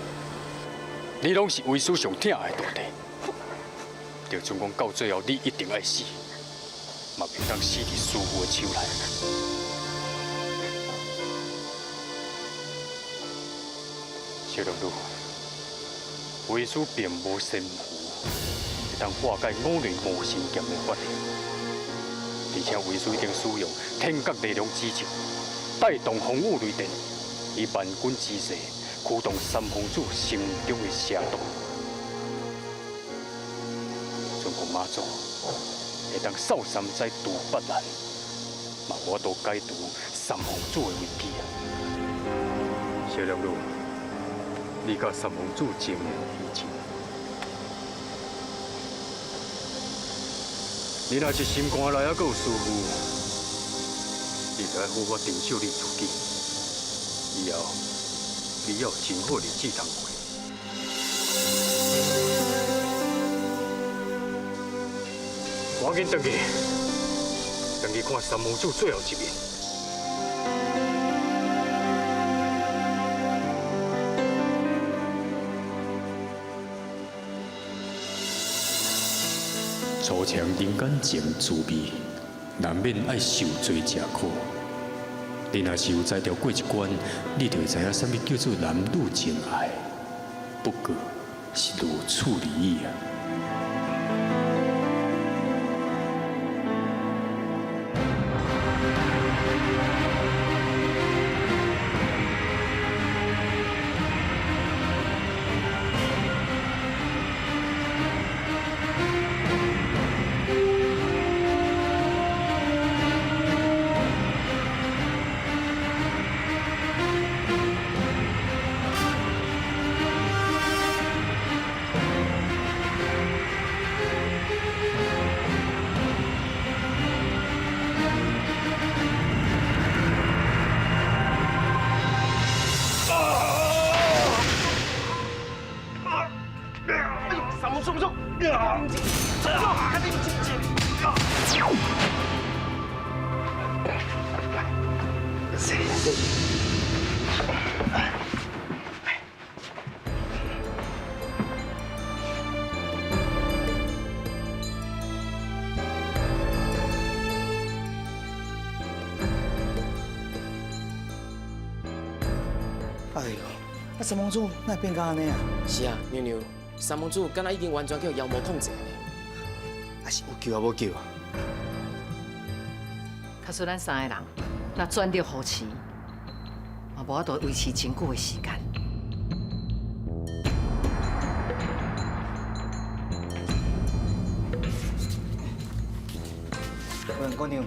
你拢是为师上疼的徒弟。就总讲到最后，你一定爱死，嘛袂当死伫师父的手内。小良女，为师并无仙符，会当化解五类魔神剑的法力，而且为师已经使用天角力量之咒，带动风雨雷电，以万钧之势驱动三皇子心中的邪毒。总讲妈祖会当扫三灾除八难，嘛我都解除三皇子的危机啊！小良女，你甲三皇子情义义情。你若是心肝内还阁有师父，你就要好好珍惜你自己。以后你要有真好日子通过。赶紧回去，回去看三皇子最后一面。初尝人间情滋味，难免爱受罪吃苦。你若是有才调过一关，你就会知影什么叫做男女情爱。不过是如此而已啊！
哎呦，那三皇子哪会变到安尼啊？
是啊，妞妞，三皇子敢若已经完全叫妖魔控制了。
还是有救啊，无救啊？
假使咱三个人若转到扶持，嘛无法度维持真久的时间。
问姑娘，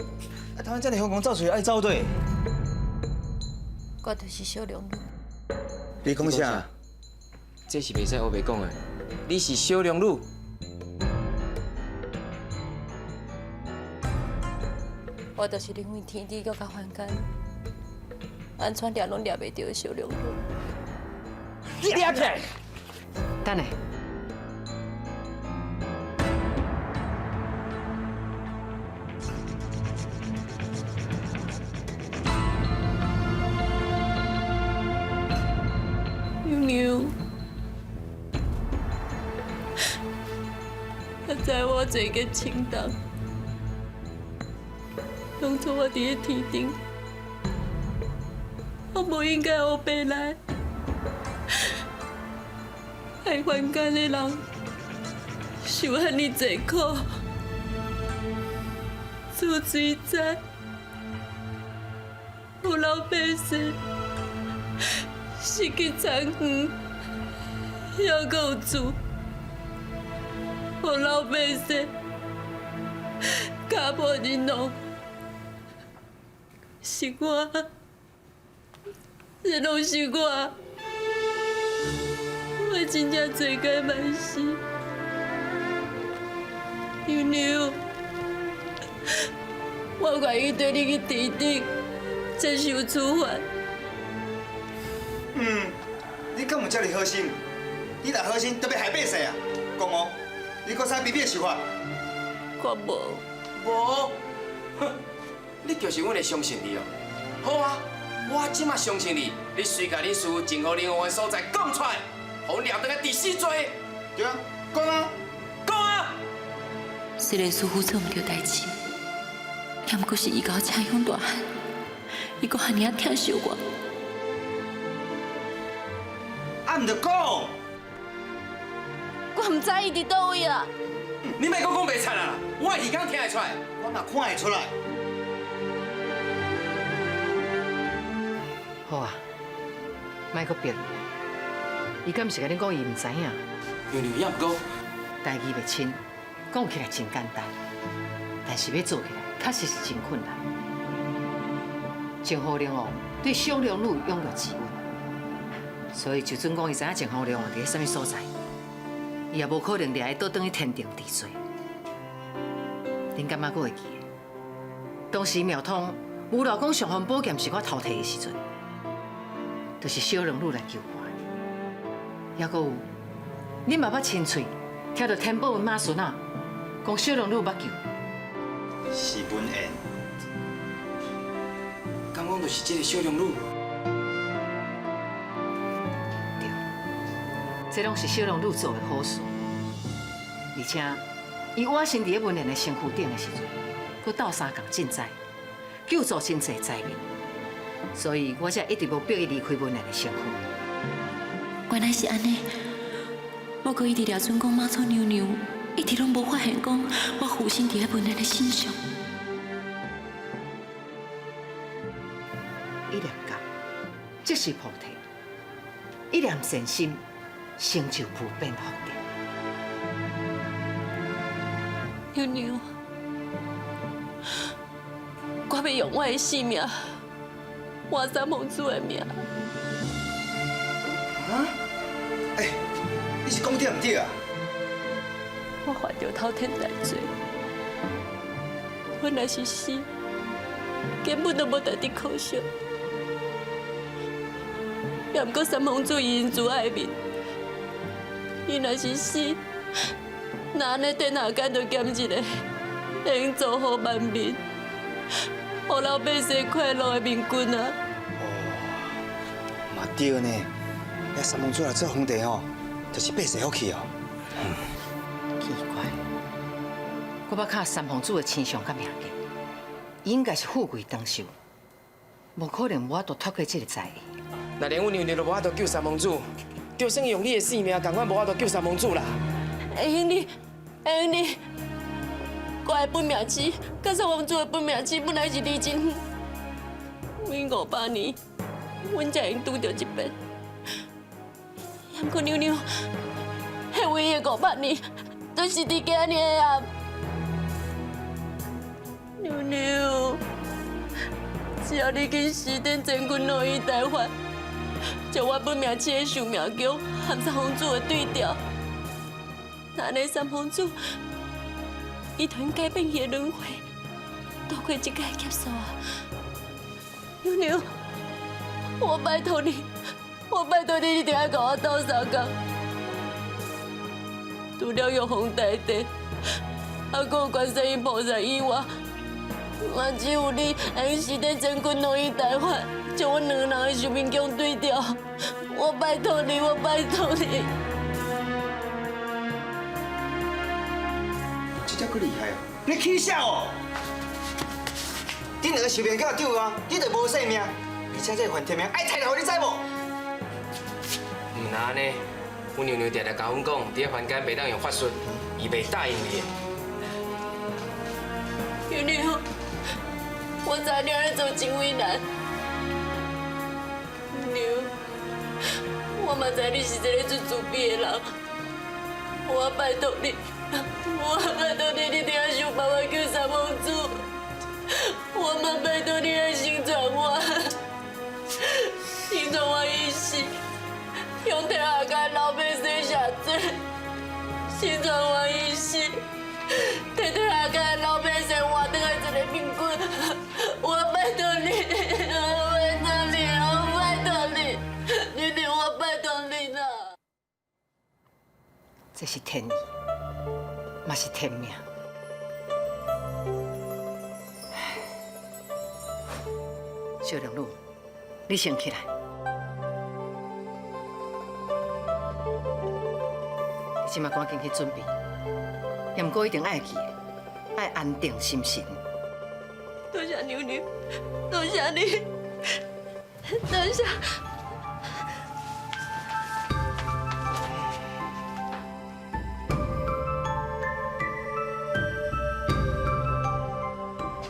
台湾这里香港走出去爱走对？
我就是小龙女。
你讲啥？
这是袂使黑白讲的。你是小龙女。
我就是因为天地搁较凡间，安怎掠拢掠袂着的小龙女。
你掠起来！
等下。
娘，我知我做个轻重，当初我伫咧天顶，我无应该黑白来，害凡间的人受遐尼济苦，做水灾，有老百姓。失去田园，还阁有厝，互老百姓家破人亡。是我，这拢是我，我真正罪该万死。娘娘，我愿意对你去天顶接受处罚。
你敢有这么好心？你若好心，都要害百姓啊！讲哦，你搁啥卑鄙的想法？
我无。
无？哼！你就是阮的相信你哦。好啊，我即马相信你，你随甲你师父真好灵魂的所在讲出来，互阮抓倒来治死罪。
对啊，讲啊，
讲啊！
虽然师傅做唔到代志，也毋过是伊甲我请向大汉，伊阁遐尼啊疼惜我。
啊，唔着讲，
我唔知伊伫倒位啊！
你莫讲袂惨啊！我耳讲听会出来，
我嘛看会出来。
好啊，莫阁逼伊。伊敢毋是甲恁讲伊唔知影？
娘娘也毋过，
代志袂清，讲起来真简单，但是要做起来，确实是真困难。郑浩良哦，对小龙女拥有质问。所以，就算讲伊知影郑浩良伫咧啥物所在，伊也无可能掠伊倒转去天庭治罪。恁敢嘛阁会记？当时庙通有老讲上方宝剑是我偷摕的时阵，就是小龙女来救我的。还阁有，恁嘛捌亲嘴听到天宝文马孙啊，讲小龙女捌救。
是文燕。
敢讲就是这个小龙女？
这拢是小龙女做的好事，而且伊我身伫咧文莲的身躯顶的时阵，佮斗相共赈灾，救助真济灾民，所以我才一直无逼伊离开文莲的身躯。
原来是安尼，我阁一直掠准讲马祖娘娘，一直拢无发现讲我附身伫咧文莲的身上。
一念觉，即是菩提；一念善心，成就普遍福德。
娘娘，我要用我的性命换三皇子的命。
啊？你是讲对唔对啊？
我犯着滔天大罪，我若是死，根本都无值得可惜。也毋过三皇子伊因自爱面，伊若是死，那安尼天下间就减一个会用造福万民、互老百姓快乐的明君啊！
嘛对呢，遐三皇子来做皇帝吼，就是百姓福气哦。
奇怪，我捌看三皇子的亲相甲命格，伊应该是富贵长寿，无可能无法度脱过这个灾厄。
那连阮娘娘都无法度救三皇子，就算用你的性命，同款无法度救三皇子啦。
会你，我的本命妻，甲三皇子的本命妻本来是李金，每500年阮才用拄到一遍。也毋过娘娘，迄唯一的500年，就是伫今日的暗。娘娘，只要你跟西天真君弄伊台湾，将我本命妻的寿命宫和三皇子的对调，那安尼三皇子，伊就能改变伊的轮回，度过这个劫数啊！娘娘，我拜托你，我拜托你，一定要给我斗相共。除了玉皇大帝，还有观世音菩萨以外，嘛只有你用西天真君弄伊台湾，将我2人的寿命宫对调。我拜托你，我拜托你。
这只够厉害哦！你起笑哦！恁2个寿命叫丢啊，你就无性命，而且这还天命爱杀了，你知无？
唔那安尼，阮娘娘常常甲阮讲，伫咧凡间袂当用法术，伊袂答应你。
娘娘，我知你安尼做真为难。娘，我嘛知你是一个最自卑的人，我拜托你，我拜托你，你一定要想办法救三皇子。我嘛拜托你来成全我，成全我一世，向天下间老百姓谢罪，成全我一世，替天下间老百姓换回来一个平均。我拜托你，我拜托你，我拜托你，娘娘，我拜托你啦！
这是天意，嘛是天命。小龙女，你先起来。你即马赶紧去准备，也毋过一定爱记的，爱安定心神。
多谢娘娘，多谢你，多谢。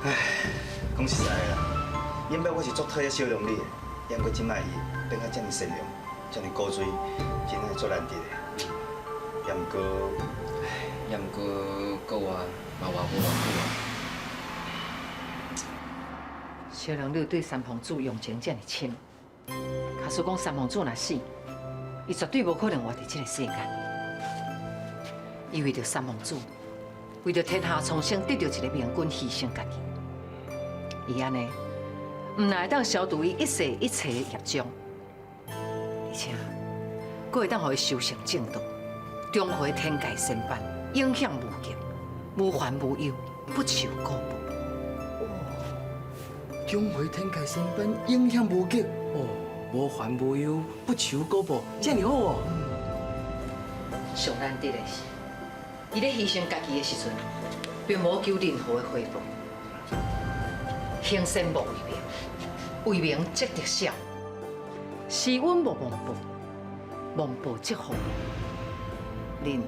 唉，讲实在的啦。原本我是足讨厌小龙女的，也毋过即摆伊变甲遮尔善良，遮尔古锥，真系足难得的。也毋过，
也毋过我嘛话无偌久啊。
小龙女对三皇子用情遮尔深，假使讲三皇子若死，伊绝对无可能活伫这个世间。伊为着三皇子，为着天下苍生得到一个明君，牺牲家己。伊安尼。唔会当消除伊一世一切的业障，而且，佫会当互伊修成正道，重回天界仙班，永享无极，无烦无忧，不求果报。
重回天界仙班，永享无极。哦，无烦无忧，不求果报，这样好哦。
上难得的是，伊咧牺牲家己的时阵，并无求任何的回报，行善无为名。为民积德孝，施恩无忘报，忘报积福。恁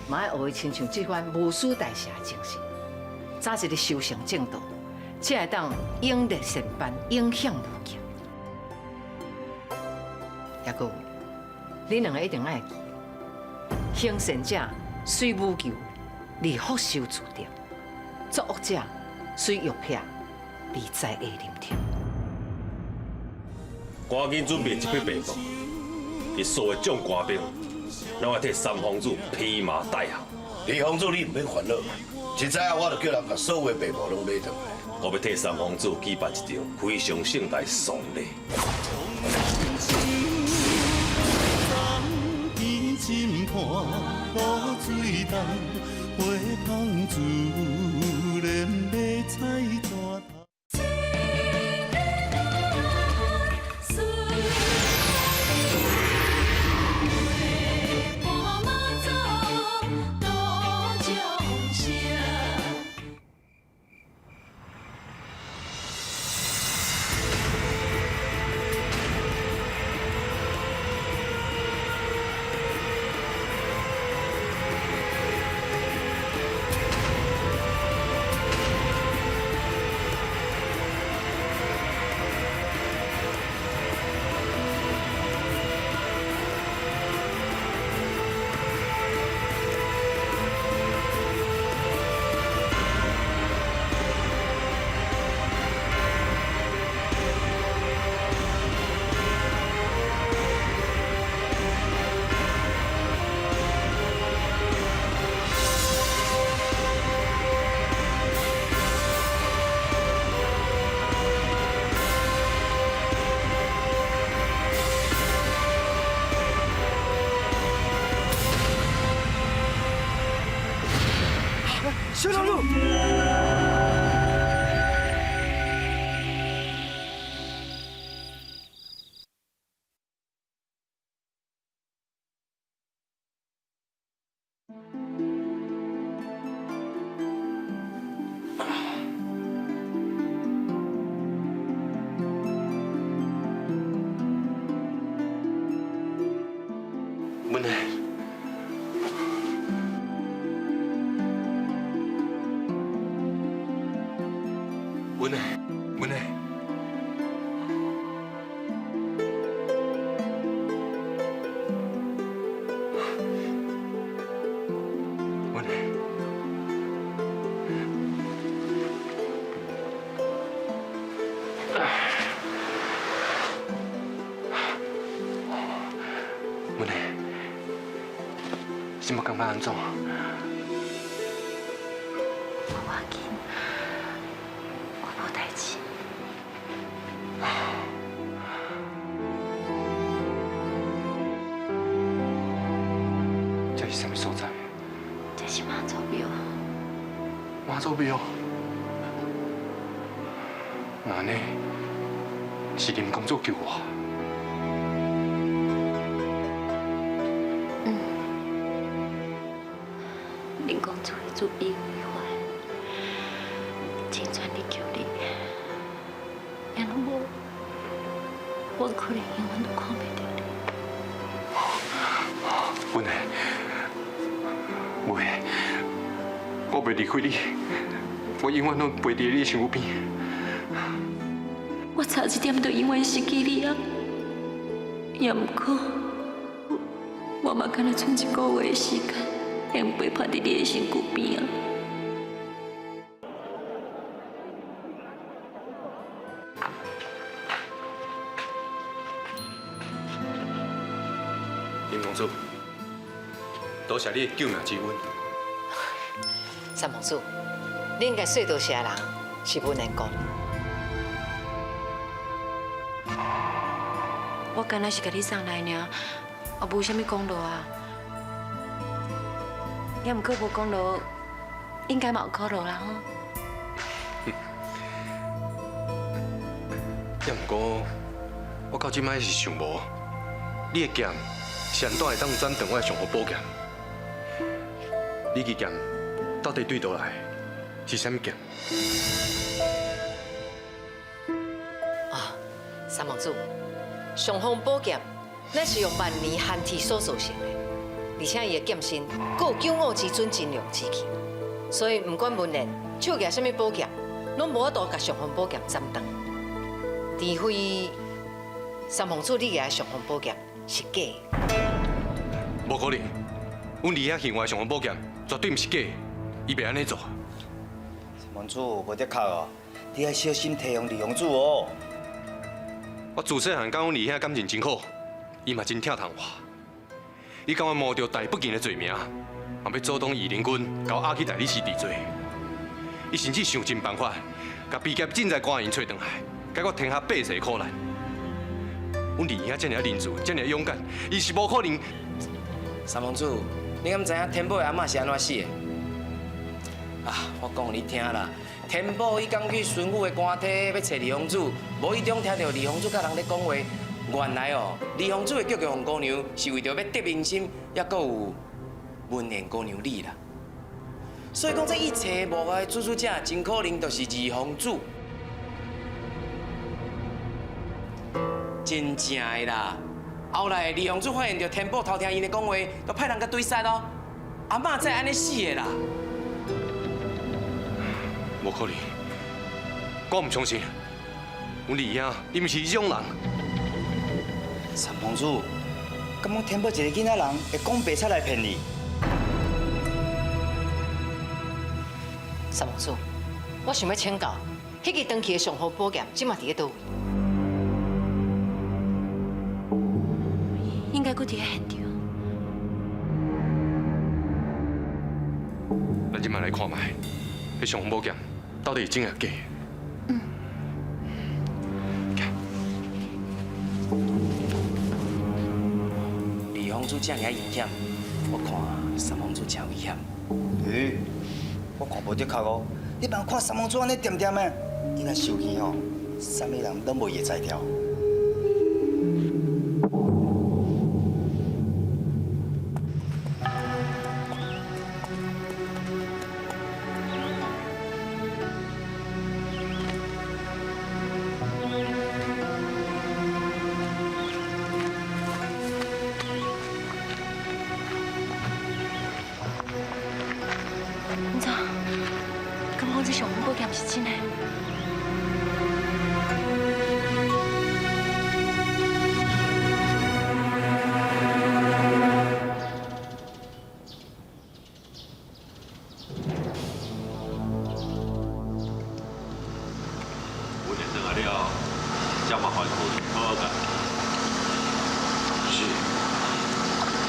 嘛要学亲像这款无私大舍的精神，早日修成正道，才会当永立善班，永享无极。也搁有，恁2个一定爱记，行善者虽无求，离福寿自定；作恶者虽欲撇，离灾厄临天。
赶紧准备一匹白马，伊所有众官兵，拢要替三皇子披麻戴孝。
李皇子，你唔免烦恼，一早我就叫人把所有白马拢买回来。
我要替三皇子举办一场非常盛大的丧礼。
金盘渡水东，花香自然要采大头。
小老路。
文内，文内，文内，文内，文内。今麦感觉安怎？
无要紧，我无代志。
这是什么所在？
这是妈祖庙。
妈祖庙？那呢？是林公主救我。
林公主会做意外，真全力救你，因为我可能永远都看不到你。
文内，袂，我袂离开你，我永远拢陪在你身边。
我差一点就永远失去你啊！也毋过，我嘛敢若剩一个月的时间。用陪伴在你的身躯边啊！
林公主，多谢你的救命之恩。
三皇子，你应该说多谢人是不能讲。
我干那是甲你送来尔，也无啥物功劳啊。也毋过无功劳，应该嘛有苦劳啦吼。
也毋过，我到即摆是想无，你的剑是安怎会当斩断我的上好宝剑？你的剑到底对倒来是啥物剑？
啊，三皇子，上方宝剑那是用万年寒铁所造成的。而且伊的剑身，阁有九五之尊金龙之气，所以不管文人手举什么宝剑，拢无法度甲上方宝剑斩断。除非三皇子你举的上方宝剑是假的。
无可能，阮李遐行外上方宝剑绝对毋是假的，伊袂安尼做。
三皇子无得靠哦，你要小心提防李公主哦。
我自细汉甲阮李遐感情真好，伊嘛真疼痛我。伊甲我冒着大不敬的罪名，嘛要阻挡义林军甲我押去大理寺治罪。伊甚至想尽办法，甲被劫尽在官员找回来，解我天下百姓苦难。阮李兄遮尔仁慈，遮尔勇敢，伊是无可能。
三皇子，你敢知影天宝的阿嬷是安怎死的？啊，我讲你听啦，天宝伊刚去巡抚的官邸要找李公主，无意中听到李公主甲人咧讲话。原来哦，李公主会叫叫红姑娘，是为着要得民心，也阁有文言姑娘你啦。所以讲这一切幕后的主使者，真可能就是二皇子。真正的啦！后来二皇子发现到天宝偷听因的讲话，就派人甲追杀哦。阿嬷才安尼死的啦。
无可能，我唔相信。阮李兄，伊毋是迄种人。
三皇子，敢讲天宝一个囡仔人会讲白贼来骗你？
三皇子，我想要请教，迄个长期的上方宝剑，即马伫咧倒位？
应该搁伫咧现场。
咱即马来看卖，迄上方宝剑到底是真还是假？
二皇子这样影险，我看三皇子真危险。
我看无得确哦。你别看三王子安尼点点的，伊若受气吼，啥物人拢无会知条。
你知道，敢讲这上红宝剑是真的？
我认真来了，这麻烦可是好个。
是，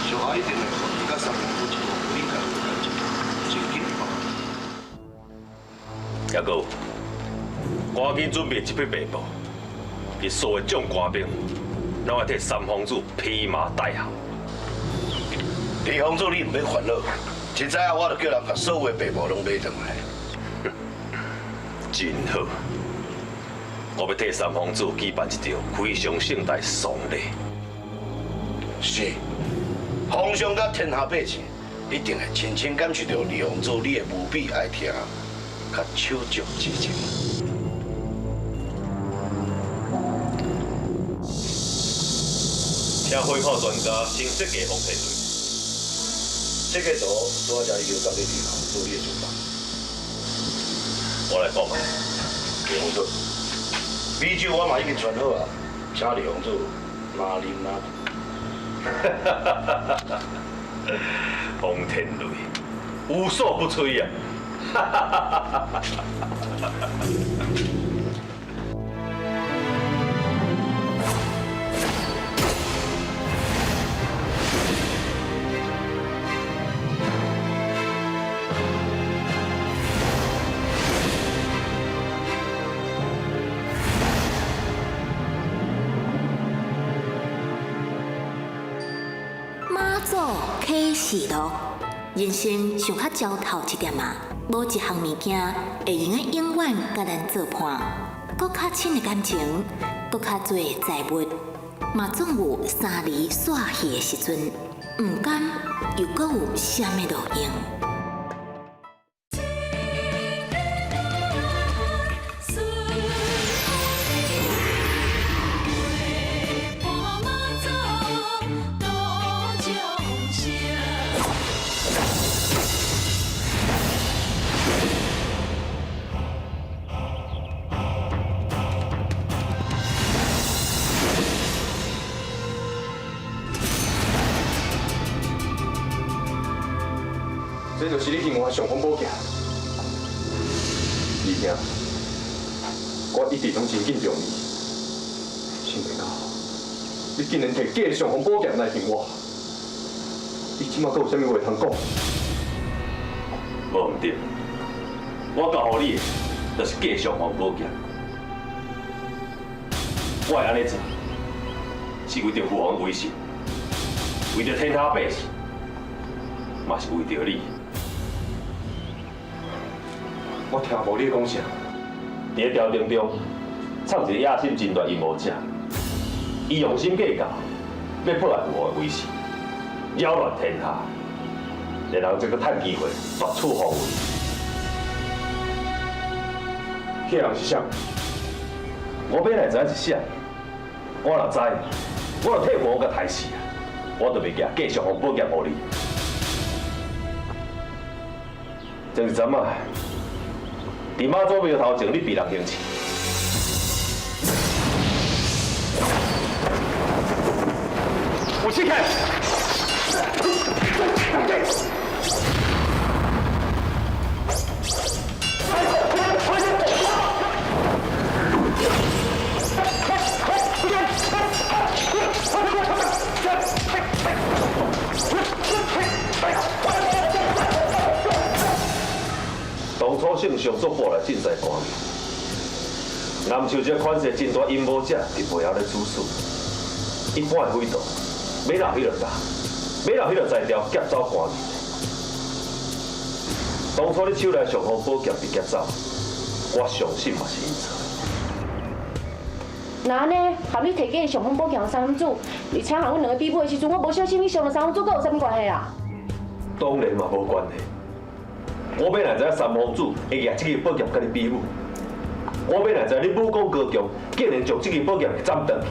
上下一定会互伊甲三王子一个不应该有感情，真紧吧？
也个，赶紧准备一批白布，伊所有种官兵，拢要替三皇子披麻戴孝。
李皇子，你唔免烦恼，一早我就叫人把所有白布拢买转来。
真好，我要替三皇子举办一场非常盛大的丧礼。
是，皇上甲天下百姓一定会深深感受到李皇子你的无比爱听，甲手足之情。
请会考专家正式给方提对。
这个图拄好才要交给李皇子你的做法。
我来讲嘛，
李皇子，米酒我嘛已经传好啊，请李皇子拿啉拿。
方天雷无所不摧呀！
马祖启示录，人生上较焦头一点啊，无一项物件会用个永远甲咱做伴，搁较亲的感情，搁较多财物，嘛总有三离煞气的时阵，毋甘又搁有啥物路用？
这就是你另外上风宝剑，二兄，我一直拢真敬重你，想袂到你竟然摕假的上风宝剑来骗我，你即马阁有啥物话通讲？
无毋对，我教予你的就是假上皇宝剑，我会安尼做，是为着父皇威信，为着天下百姓，嘛是为着你。
我听无你讲啥。
伫个朝廷中，藏一个野心真大阴谋者，伊用心计较，要破坏父皇的威信，扰乱天下，然后再搁趁机会夺取皇位。
迄人是啥？
我本来知影是啥，我若知，我就替父皇甲刣死啊！我就袂惊假上皇宝剑予你。前一阵啊，伫妈祖庙头前，你被人行刺。
武器开！
当初圣上做报来尽在官面，南树这款式真大阴谋者伫背后咧主使，一般的匪徒要留迄个家，要留迄个才调劫走官面。当初你手内尚方宝剑被劫走，我相信嘛是因做。
那呢，含你摕假的尚方宝剑三公主，而且含阮两个比武的时阵，我无小心，你伤了三公主，佮有啥物关系啦？
当然嘛无关系。我要来知影三公主会拿这支宝剑甲你比武，我要来知影你武功高强，竟然将这支宝剑给斩断去。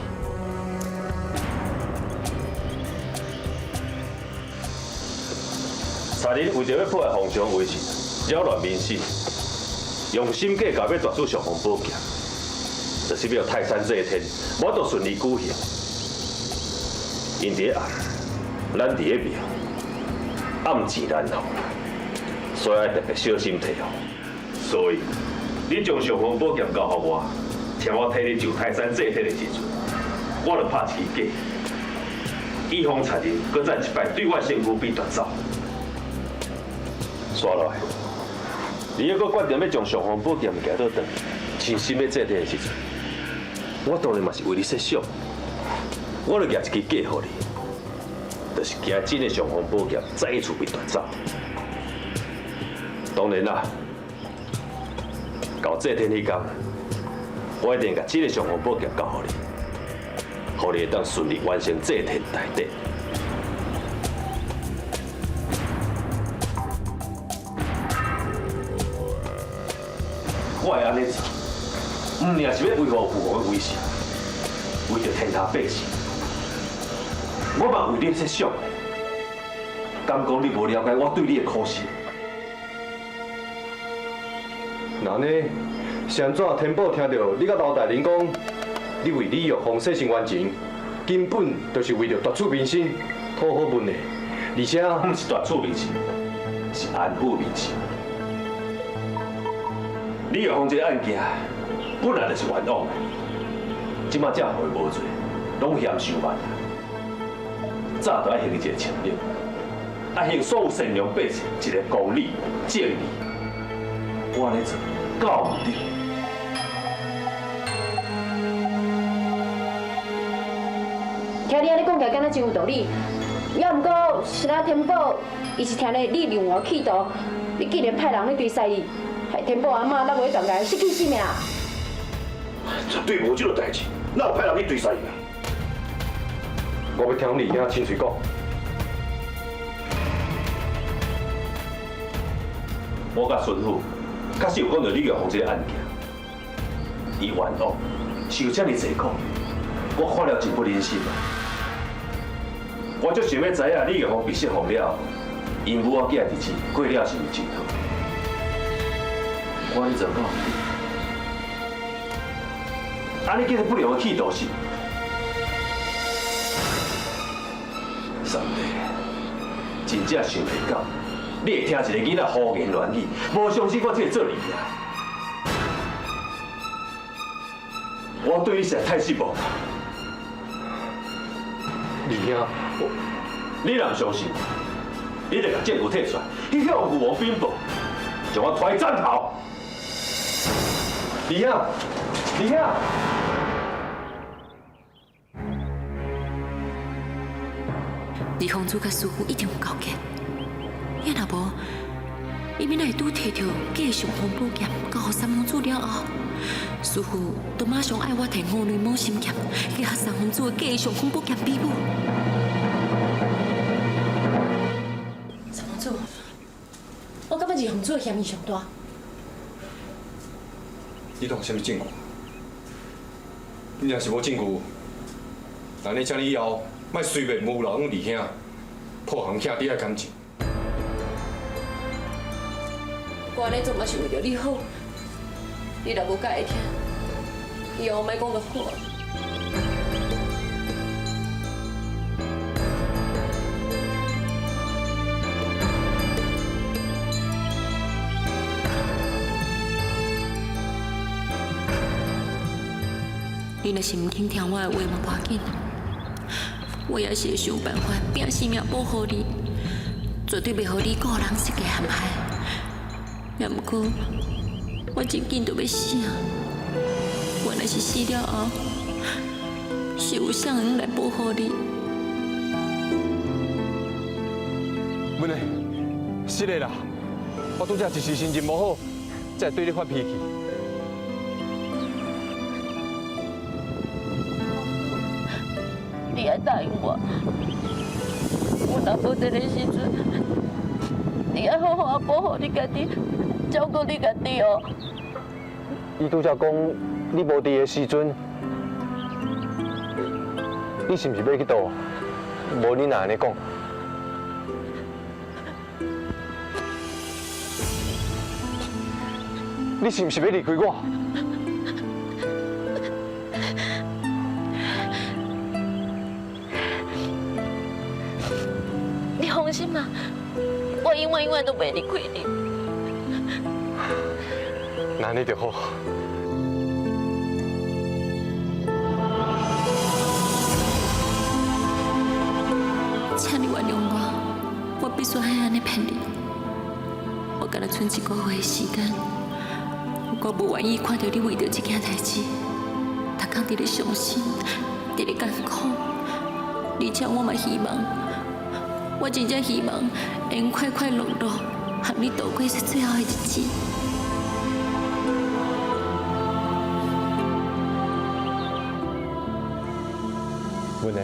查人为着要破坏皇上威信，扰乱民心，用心计较要夺取尚方宝剑，就是要泰山这一天，我都顺利举行。因伫暗，咱伫个庙，暗钱难防，所以要特别小心提防。所以，你将尚方宝剑交予我，请我替你就泰山这一天的时阵，我就拍一支假，以防賊人搁再一摆对我身躯被夺走。刷落来，你要搁决定要将尚方宝剑行倒转，真心要这天的时阵，我当然嘛是为你设想，我就拿一支假予你，就是惊真的尚方宝剑再一次被夺走。当然啦，到这天迄天，我一定把真的尚方宝剑交予你，互你会当顺利完成这天大典。我会安尼做，唔定是要维护父王的威信，为着天下百姓，我嘛为你设想。敢讲你无了解我对你的苦心？
那呢？是安怎天宝听到你甲老大人讲，你为李玉凤洗身冤情，根本就是为着夺取民心、讨好民的，而且
不是夺取民心，是安抚民心。李玉凤这个案件本来就是冤枉的，即马才互伊无罪，拢嫌受慢。早就爱行一个清廉，爱行所有善良百姓一个公理正义。我安尼做，够唔对？
听你安尼讲起来，敢若真有道理。要毋过，是咱天宝，伊是听咧你另外企图，你竟然派人去追杀伊。害天宝阿嬷落尾断崖失去性命。
绝对无这个代志，哪有派人去追杀伊啊？
我要听李兄亲嘴讲。
我甲孙府确实有讲到李玉凤这个案件，伊冤枉，受这么济苦，我看了真不忍心啊！我就想要知影李玉凤被释放了后，因母仔囝日子过了是毋是真好？我安尼做到，安尼叫做不良的企图是？上帝，真正想袂到，你会听一个囡仔胡言乱语，无相信我这个做你啊！我对你实在太失望了。
李兄，
你若唔相信，你就把证据摕出来，去向父王禀报，将我推战头。
李兄，李兄，
李公主甲师傅一定有交结，要若无，伊免来拄摕到假的尚方宝剑，交予三公主了后，师傅就马上爱我摕五雷猛心剑，去甲三公主的假的尚方宝剑比武。三公主，我感觉二公主的嫌疑上大。
你都有啥物证据？你若是无证据，那你请你以后莫随便诬赖阮二兄，破行兄弟的感情。
我安尼做嘛是为着你好，你若无介意听，以后莫讲就好。
你若是唔听听我的话嘛，无要紧，我也是会想办法拼性命保护你，绝对袂互你个人世界陷害。也毋过，我真紧就要死啊！我若是死了后，是有谁人来保护你？
文嘞，是的啦，我拄则一时心情无好，才会对你发脾气。
你要答应我，我若无这个时阵，你要好好保护你家己，照顾你家己哦。
伊拄则讲，你无伫的时阵，你是毋是要去倒？无你若安尼讲。你是毋是要离开我？
你放心啦，我永远都袂离开你。
那安尼就好。
请你原谅我必须还安尼骗你。我敢若剩1个月的时间。我不愿意看到你为着这件代志，逐天伫咧伤心，伫咧艰苦，而且我嘛希望，我真正希望会用快快乐乐和你度过这最后的日子。
文的，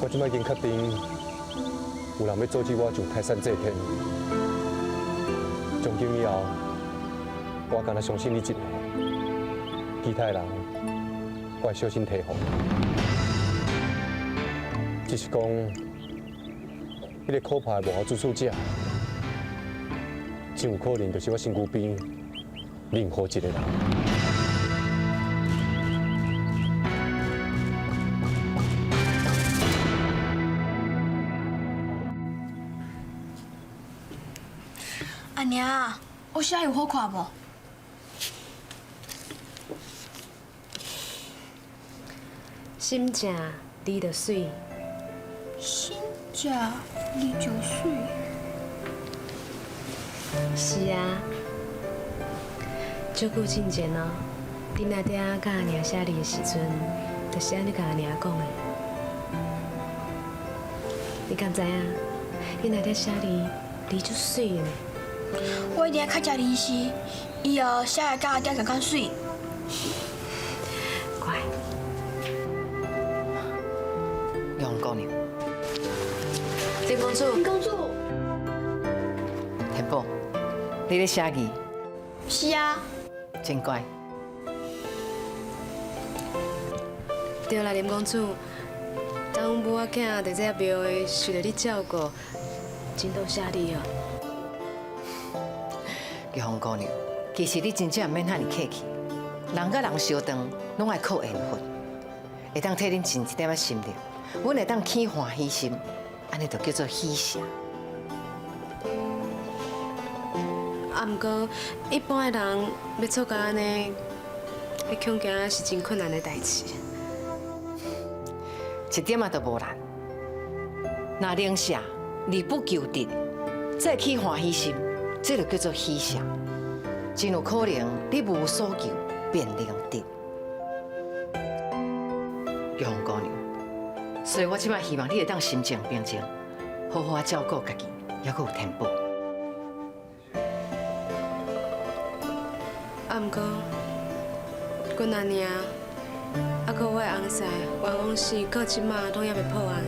我即摆已经确定，有人要阻止我上泰山这天，从今以后。我敢若相信你一个，其他人我会小心提防。只是讲，迄个可怕的幕后主使者，真有可能就是我身躯边任何一个人。
阿娘，我写有好看无？
心正你就水，
心正你就水。
是啊，足久之前哦，你那底甲阿娘写字的时阵，就是安尼甲阿娘讲的。你敢知影？你那底写字，字足水的呢。
我一定要较加练习，以后写的甲阿爹共款水。
乖。
杨姑娘，
林公主，
林公主，
天宝，你咧写字？
是啊。
真乖。
对啦，林公主，当母仔囝在这庙的受到你照顾，真多谢你哦。
杨姑娘，其实你真正免遐尼客气，人甲人相当拢爱靠缘分，会当替恁尽一点仔心力，阮会当起欢喜心，安尼就叫做喜事。
啊，毋过一般的人要做到安尼，迄恐惊是真困难的代志。
一点仔都无难。若能下而不求得，再起欢喜心，这就叫做喜事。真有可能你无所求便能得。杨姑娘，所以我即摆希望你会当心静平静，好好照顾家己，还佫有天宝。
啊，毋过，阮阿娘，啊，佮我的翁婿、王王氏，到即马拢还袂破案。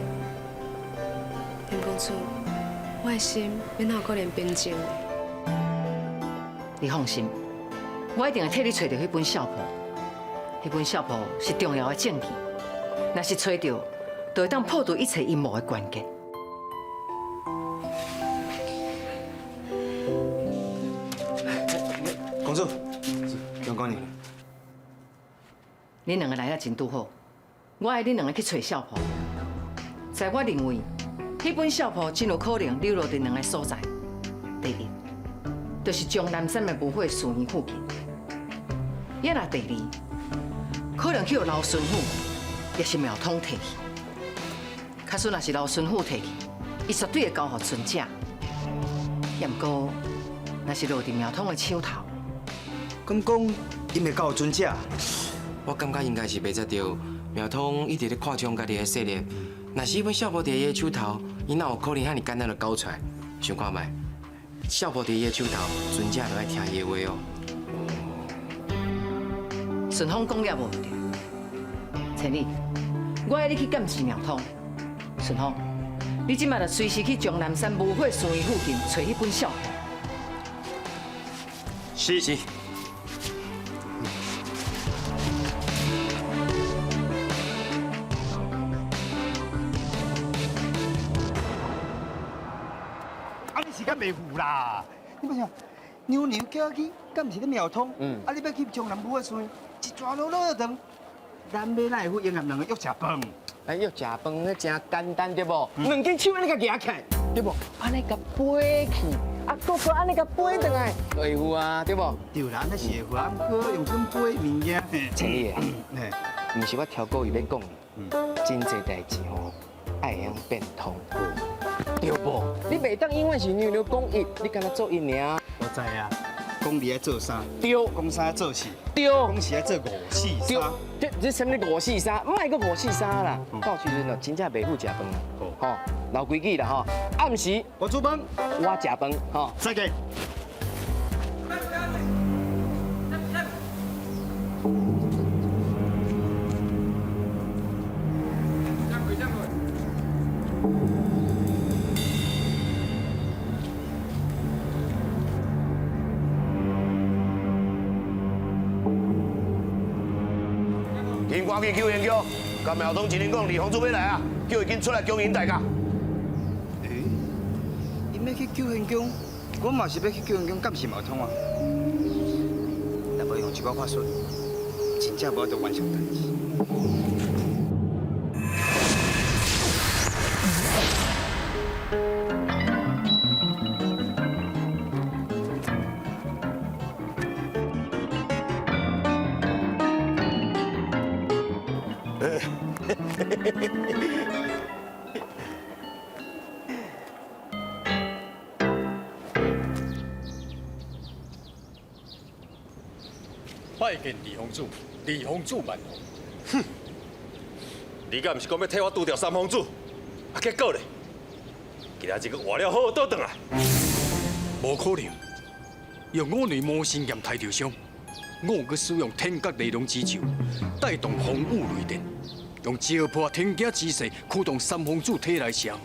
林公主，我的心免哪有可能平静的。
你放心，我一定会替你找到迄本相簿。迄本相簿是重要的证据，若是找到，就会当破除一切阴谋的关键。
公主，杨姑娘，
恁两个来了真拄好，我爱恁两个去找相簿。在我认为，迄本相簿真有可能流落伫两个所在。第一，就是将南山的墓会树园附近；也若第二，可能去互老孙府，也是庙通摕去。假使若是老孙府摕去，伊绝对会交互尊者。也毋过，若是落伫庙通的手头，
咁讲，伊咪交尊者？
我感觉应该是袂接到庙通一直咧扩张家己的势力。若是本小宝伫伊的手头，伊哪有可能遐尼简单就交出来？想看觅，少婆伫伊的手头，船只就爱听伊的话哦。
顺风讲了无对，千里，我要你去监视苗通。顺风，你即马就随时去将南山无火寺院附近找迄本小。
是。是。
啊，你时间袂赴啦！你看，娘娘叫我去，敢毋是咧庙通？啊，你要去将南武的村，一抓路路长，咱要哪会赴营业两个约食饭？
哎，约食饭那真简单对不？两只手安尼甲举起来，对不？安尼甲飞去，啊，搁搁安尼甲飞转来，会赴啊，对不？
对啦，那是会赴，啊，不过用什飞物件？
千里啊，毋是我挑故意要讲的，真侪代志吼，爱会用变通过。对不？你袂当永远是娘娘讲一，你敢若做一尔。
我知啊，讲你爱做啥？
对。
讲啥做事？
对。
讲是爱做五四三。
这什么五四三？莫个五四三啦！到时阵哦，真正袂赴食饭啦。吼，老规矩啦吼，暗时
我煮饭，
我食饭，吼。
再见。
赶紧去救援局，甲苗东一人讲李洪柱要来啊，叫伊紧出来救援大家。
伊要去救援局，我嘛是要去救援局，敢是苗通啊？若无用一个法术，真正无法度完成代志。
拜见李洪柱，李洪柱万红。
哼！你敢毋是讲要替我拄掉三皇子？啊，结果咧，今仔日个活了好倒转来。
无可能，用我女魔神剑抬着伤，我去使用天角雷龙之手，带动风雨雷电，用石破天惊之势驱动三皇子体来降。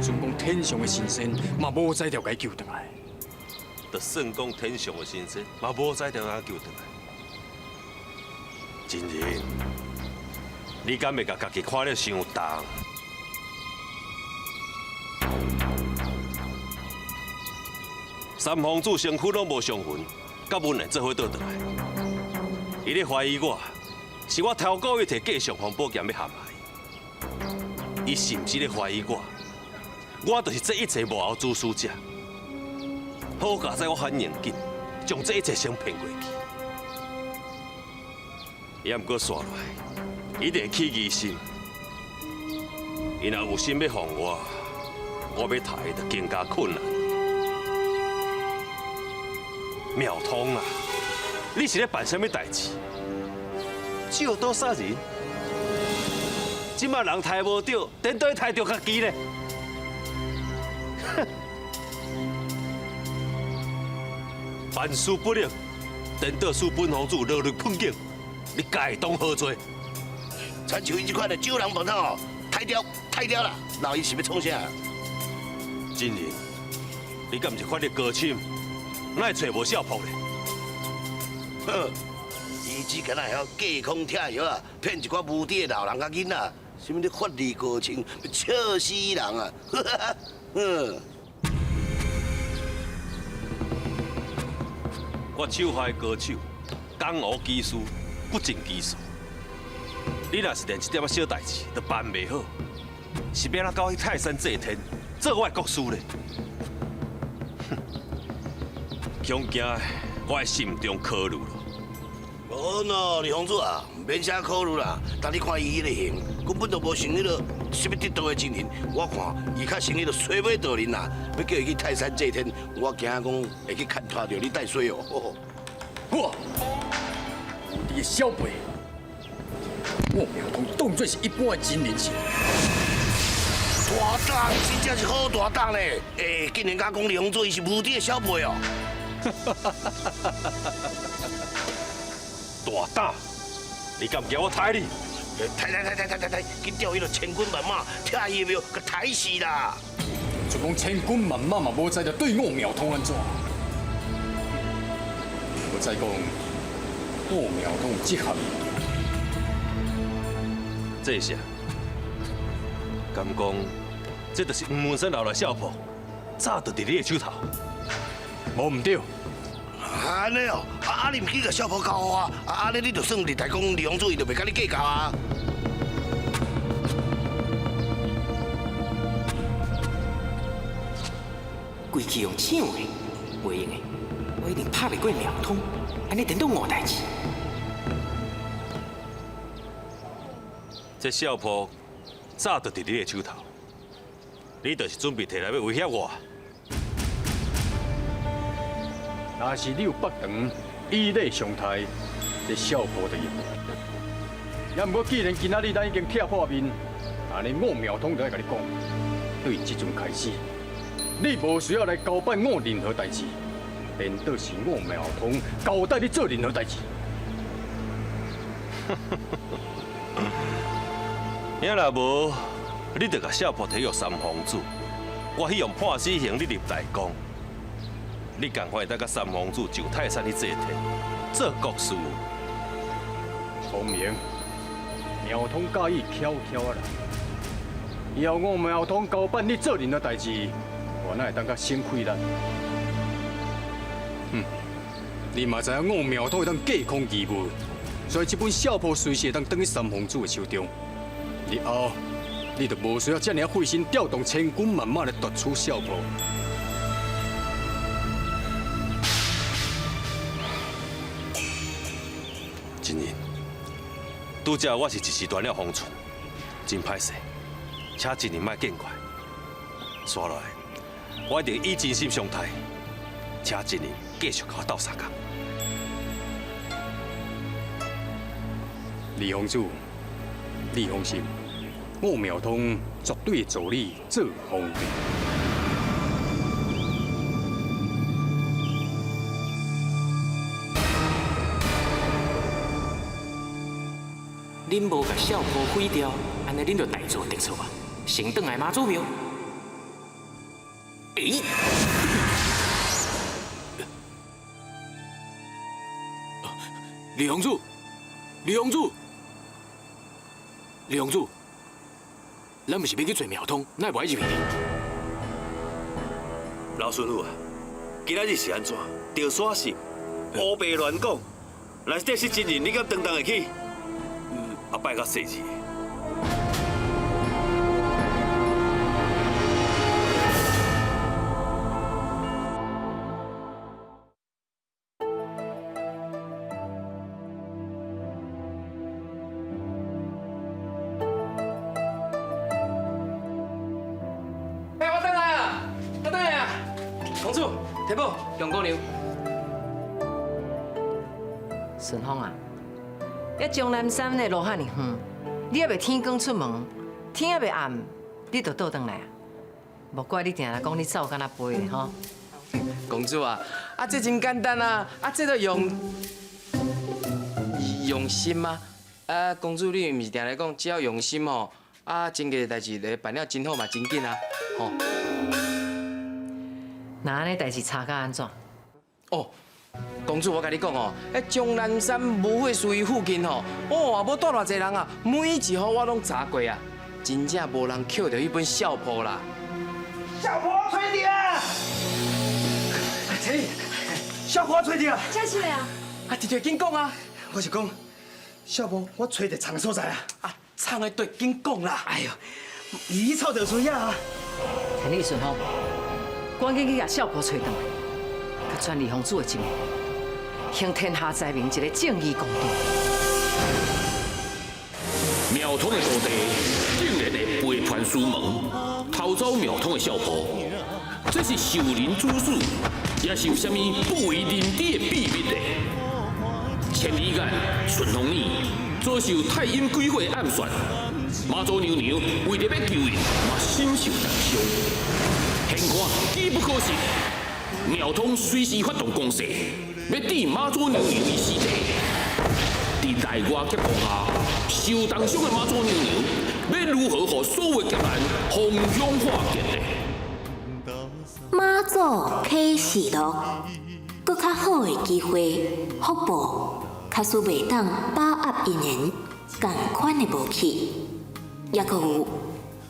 总讲天上的神仙嘛无在条该救回来。
就算讲天上的神仙，嘛无在条啊救回来。真人，你敢会甲家己看了伤重？三皇子身躯拢无伤痕，甲阮会做伙倒转来。伊咧怀疑我，是我偷故意摕假上皇宝剑要陷害伊。伊是毋是咧怀疑我？我就是这一切幕后主使者。好佳在我反应紧，将这一切先骗过去。也毋过煞落来，一定起疑心。伊若有心要防我，我要杀伊就更加困难。妙通啊，你是咧办什么代志？酒多杀人？即马人抬无着，等倒抬着家己咧。哼！办事不力，等到使本皇子落入困境，你该当何罪？
亲像伊这款的酒人饭桶哦，太掉啦！老伊是要创啥？
真人，你敢毋是法律高深，哪会找无小铺咧？
哼，伊只敢若晓架空拆药啊，骗一寡无知的老人甲囡仔，什么咧法律高深，笑死人啊！哼。
我手下高手，江湖技术，不尽其数。你若是连这点仔小代志都办袂好，是要哪到去泰山祭天做我的国师咧？哼！恐惊我的心中考虑了。
无喏，李洪子啊，免啥考虑啦。但你看伊迄个型，根本就无像迄个什么得道的真人。我看伊较像迄个水尾道人啦。要叫伊去泰山祭天，我惊讲会去牵拖着你带水哦。
我，你的小辈，我苗通当作是一般的真人是。
大胆，真正是好大胆嘞！竟然敢讲李洪祖伊是无敌的小辈哦！
大胆！你敢叫我抬你？
抬！去钓迄个千军万马，拆伊的庙，给抬死啦！
就讲千军万马嘛，无知着对我苗通安怎？无知讲我苗通有这项。
这下，敢讲这就是黄文生留来笑婆，早就伫你的手头。
无唔对。
安尼哦，你唔去甲小婆交我，安尼你就算日台讲李洪祖伊就袂甲你计较啊。
规气用抢的，袂用的，我一定拍袂过苗通，安尼等到我代志。
这笑婆早就伫你的手头，你就是准备摕来要威胁我。
若是你有北长以礼上台，这笑婆就用。也毋过，既然今仔日咱已经拆破面，安尼我苗通就爱甲你讲，对即阵开始，你无需要来交办我任何代志，连倒是我苗通交代你做任何代志。
影若无，你就甲笑婆提约三皇子，我去用判死刑你入大宫。你赶快带甲三皇子就泰山去坐天，做国事。
聪明，苗通介意悄悄啊来。以后我苗通交办你做任何代志，我哪会当甲心亏咱？你嘛知影我苗通会当架空义务，所以这本小谱随时会当转去三皇子的手中。日后你就无需要这样费心调动千军万马来夺取小谱。
真人，拄则我是一时断了风寸，真歹势，请真人莫见怪。接落来，我一定以真心相待，请真人继续甲我斗相共。
李洪祖，你放心，我苗通绝对助你做皇帝。
恁无甲小坡毁掉，安尼恁就大做特错啊！先转来妈祖庙。李洪祖，李洪祖，李洪祖，咱不是要去找苗通，哪会无爱入去？
老孙父啊，今仔日是安怎？着耍是乌白乱讲，若是这是真人，你敢当会起？啊，拜到细字。
我倒来啊！我倒来啊！公主，提宝，杨姑娘。
顺风啊！一江南山呢路遐尼远，你还袂天光出门，天还袂暗，你就倒转来啊？莫怪你定来讲你走敢若飞的吼。
公主啊，这真简单啊，这都用心吗？公主你毋是定来讲，只要用心吼，真个代志咧办了真好嘛，真紧啊，吼。
那安尼代志差甲安怎？
哦。公主，我甲你讲哦，江南山无会属于附近吼，也无住偌济人啊，每一户我拢查过啊，真正无人捡到迄本小谱啦。
小婆吹笛啊！谁？小婆吹笛啊！
真是啊！
直接紧讲啊！
我是讲，小婆我吹得藏所在啊！
藏的对，紧讲啦！
哎呦，伊臭着水啊！
陈立顺吼，赶紧去甲小婆吹倒来，甲传李洪祖的证明。向天下载明一个正义公道。
苗通的徒弟竟然会背叛师门，偷走苗通的小婆，这是受人指使，也是有啥物不为人知的秘密的。千里眼、顺风耳遭受太阴鬼火暗算，妈祖娘娘为着要救因，嘛身受重伤。现看机不可失，庙通随时发动攻势，要抵妈祖娘娘的尸体。在内外夹攻下，受重伤的妈祖娘娘，要如何互所有劫难逢凶化吉呢？
妈祖启示录，搁较好的机会，福报，假使袂当把握因缘，共款的武器，也搁有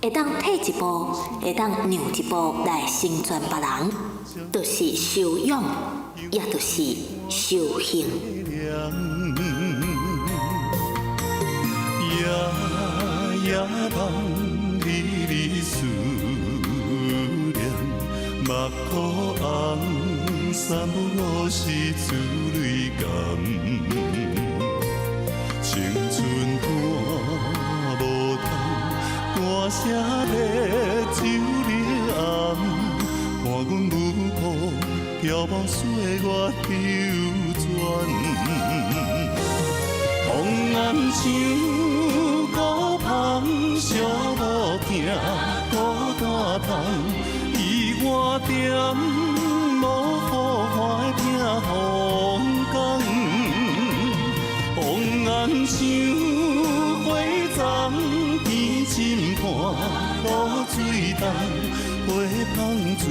会当退一步，会当让一步来成全别人，就是受用，也就是修行。
夜梦离离思念，目眶红，三不五时珠泪甘。青春赶无通，歌声在酒里暗，看阮舞步飘泊岁月流转。红岩墙，孤芳寂无行，孤单窗，伊我点无好花听风光。红岩墙，花丛天深看，露水重，花香自。